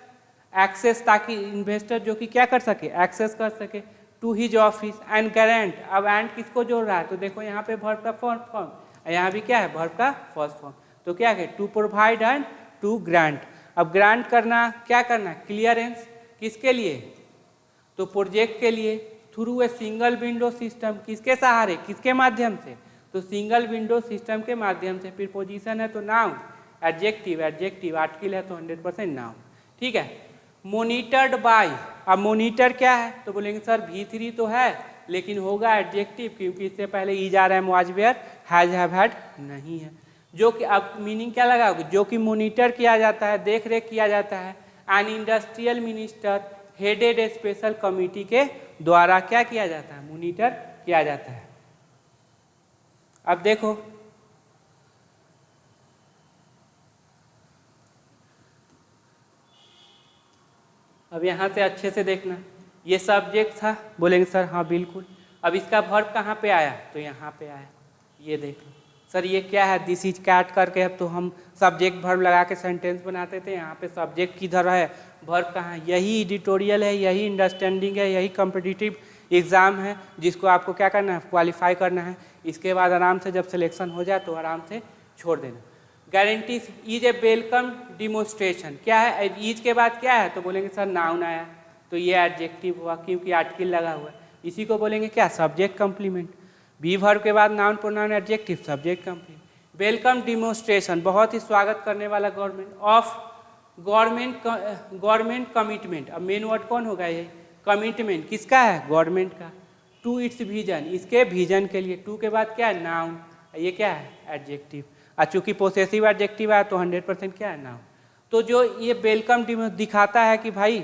एक्सेस, ताकि इन्वेस्टर जो कि क्या कर सके, एक्सेस कर सके, टू हिज ऑफिस एंड गारंट, अब एंड किसको जोड़ रहा है, तो देखो यहाँ पे वर्ब का फर्स्ट फॉर्म, यहाँ भी क्या है वर्ब का फर्स्ट फॉर्म, तो क्या है to provide and to grant. अब ग्रांट करना, क्या करना, क्लियरेंस, किसके लिए, तो प्रोजेक्ट के लिए, through a single window system, किसके सहारे, किसके माध्यम से, तो सिंगल विंडो सिस्टम के माध्यम से। प्रीपोजिशन है तो नाउन, एडजेक्टिव, एडजेक्टिव, आर्टिकल है तो 100% नाउन, ठीक है। मोनिटर्ड बाय, अब मोनिटर क्या है, तो बोलेंगे सर V3 तो है, लेकिन होगा एडजेक्टिव, क्योंकि इससे पहले ईज आ रहा है, was were, has have had नहीं है, जो कि अब मीनिंग क्या लगा, जो कि मोनिटर किया जाता है, देख रेख किया जाता है, an industrial minister headed A special committee के द्वारा क्या किया जाता है, मोनिटर किया जाता है। अब देखो अब यहाँ से अच्छे से देखना, ये सब्जेक्ट था, बोलेंगे सर हाँ बिल्कुल, अब इसका वर्ब कहाँ पे आया, तो यहाँ पे आया, ये देख लो सर ये क्या है, दिस इज कैट करके, अब तो हम सब्जेक्ट वर्ब लगा के सेंटेंस बनाते थे, यहाँ पे सब्जेक्ट किधर है, वर्ब कहाँ है, यही एडिटोरियल है, यही अंडरस्टैंडिंग है, यही कॉम्पिटिटिव एग्ज़ाम है, जिसको आपको क्या करना है, क्वालिफाई करना है, इसके बाद आराम से जब सिलेक्शन हो जाए तो आराम से छोड़ देना। Guarantee is a welcome demonstration, क्या है, इज के बाद क्या है, तो बोलेंगे सर नाउन आया, तो ये एडजेक्टिव हुआ क्योंकि आर्टिकल लगा हुआ है, इसी को बोलेंगे क्या, सब्जेक्ट कम्प्लीमेंट। बी वर्ब के बाद noun pronoun adjective, subject complement. Welcome demonstration, बहुत ही स्वागत करने वाला, गवर्नमेंट ऑफ गवर्नमेंट कमिटमेंट, अब मेन वर्ड कौन होगा, ये कमिटमेंट किसका है, गवर्नमेंट का, टू इट्स विजन, इसके विजन के लिए, टू के बाद क्या है, नाउन, ये क्या है, एडजेक्टिव, और चूंकि पोसेसिव एडजेक्टिव है तो 100% क्या है, नाउन। तो जो ये वेलकम दिखाता है कि भाई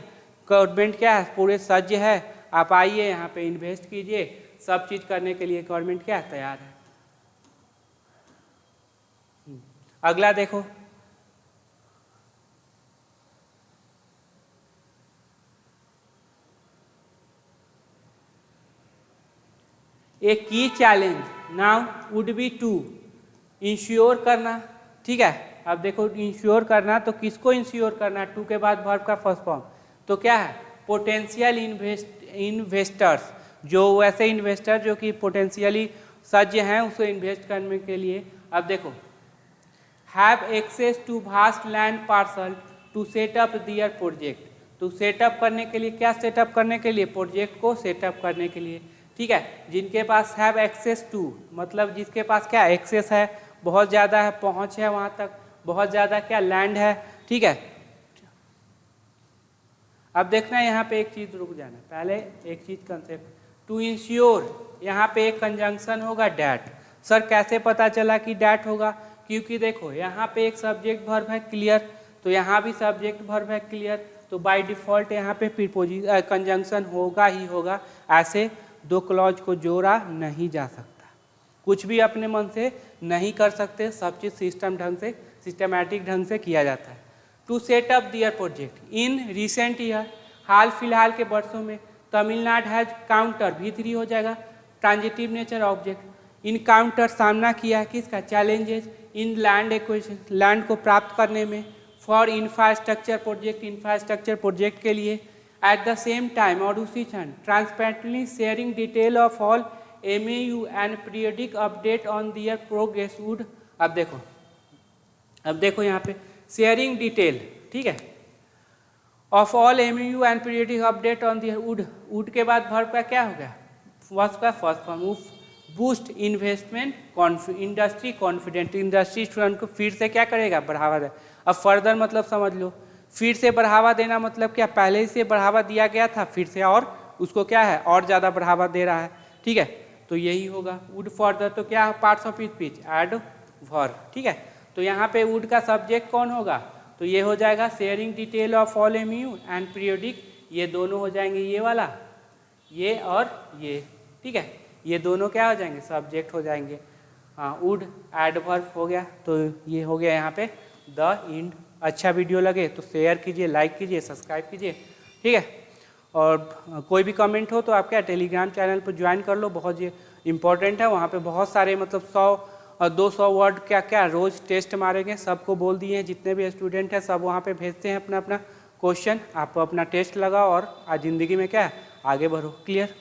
गवर्नमेंट क्या है, पूरे सज्ज है, आप आइए यहाँ पे इन्वेस्ट कीजिए, सब चीज़ करने के लिए गवर्नमेंट क्या है, तैयार है। अगला देखो, a key challenge now would be to ensure करना, ठीक है। अब देखो इंश्योर करना, तो किसको इंश्योर करना, टू के बाद वर्ब का फर्स्ट फॉर्म, तो क्या है, पोटेंशियल इन्वेस्टर्स, जो वैसे इन्वेस्टर जो कि पोटेंशियली सज्ज हैं उसे इन्वेस्ट करने के लिए। अब देखो, have access to vast land parcel to set up their project. तो सेटअप करने के लिए, क्या सेटअप करने के लिए? प्रोजेक्ट को सेटअप करने के लिए, ठीक है। जिनके पास हैव एक्सेस टू मतलब जिसके पास क्या एक्सेस है, बहुत ज़्यादा है, पहुँच है वहाँ तक, बहुत ज़्यादा क्या लैंड है, ठीक है। अब देखना यहाँ पे एक चीज़, रुक जाना पहले एक चीज़ कंसेप्ट, टू इंश्योर यहाँ पे एक कंजंक्शन होगा डैट। सर कैसे पता चला कि डैट होगा? क्योंकि देखो यहाँ पे एक सब्जेक्ट वर्ब है क्लियर, तो यहाँ भी सब्जेक्ट वर्ब है क्लियर, तो बाय डिफ़ॉल्ट यहाँ पे प्रीपोजिशन कंजंक्शन होगा ही होगा। ऐसे दो क्लॉज को जोड़ा नहीं जा सकता, कुछ भी अपने मन से नहीं कर सकते, सब चीज़ सिस्टम ढंग से, सिस्टमैटिक ढंग से किया जाता है। To set up their project in recent year, हाल फिलहाल के वर्षों में तमिलनाडु हैज काउंटर V3 हो जाएगा, ट्रांजिटिव नेचर ऑब्जेक्ट। इनकाउंटर सामना किया है किसका? Challenges in land acquisition, land को प्राप्त करने में, for infrastructure project, infrastructure project के लिए। एट द सेम टाइम, और उसी क्षण, transparently sharing detail of all MAU and periodic update on their progress would. अब देखो यहाँ पे शेयरिंग डिटेल, ठीक है, of all MAU and periodic update on their would के बाद वर्ब का क्या हो गया? वर्ब का first form, boost investment industry confident, industry student को फिर से क्या करेगा? बढ़ावा दे। अब फर्दर मतलब समझ लो, फिर से बढ़ावा देना मतलब क्या? पहले से बढ़ावा दिया गया था, फिर से और उसको क्या है? और ज़्यादा बढ़ावा दे रहा है, ठीक है। तो यही होगा वुड फर्दर, तो क्या parts of speech add verb, ठीक है। तो यहाँ पे वुड का सब्जेक्ट कौन होगा? तो ये हो जाएगा sharing detail of all MAU and periodic, ये दोनों हो जाएंगे, ये वाला, ये और ये, ठीक है, ये दोनों क्या हो जाएंगे? सब्जेक्ट हो जाएंगे। हाँ, वुड एडवर्ब हो गया, तो ये हो गया यहाँ पे द इंड। अच्छा वीडियो लगे तो शेयर कीजिए, लाइक कीजिए, सब्सक्राइब कीजिए, ठीक है। और कोई भी कमेंट हो तो आप क्या टेलीग्राम चैनल पर ज्वाइन कर लो, बहुत ये इंपॉर्टेंट है। वहाँ पे बहुत सारे मतलब 100 और 200 वर्ड क्या क्या रोज़ टेस्ट मारेंगे, सबको बोल दिए हैं, जितने भी स्टूडेंट हैं सब वहाँ पे भेजते हैं अपना अपना क्वेश्चन। आप अपना टेस्ट लगाओ और आज ज़िंदगी में क्या है? आगे बढ़ो। क्लियर?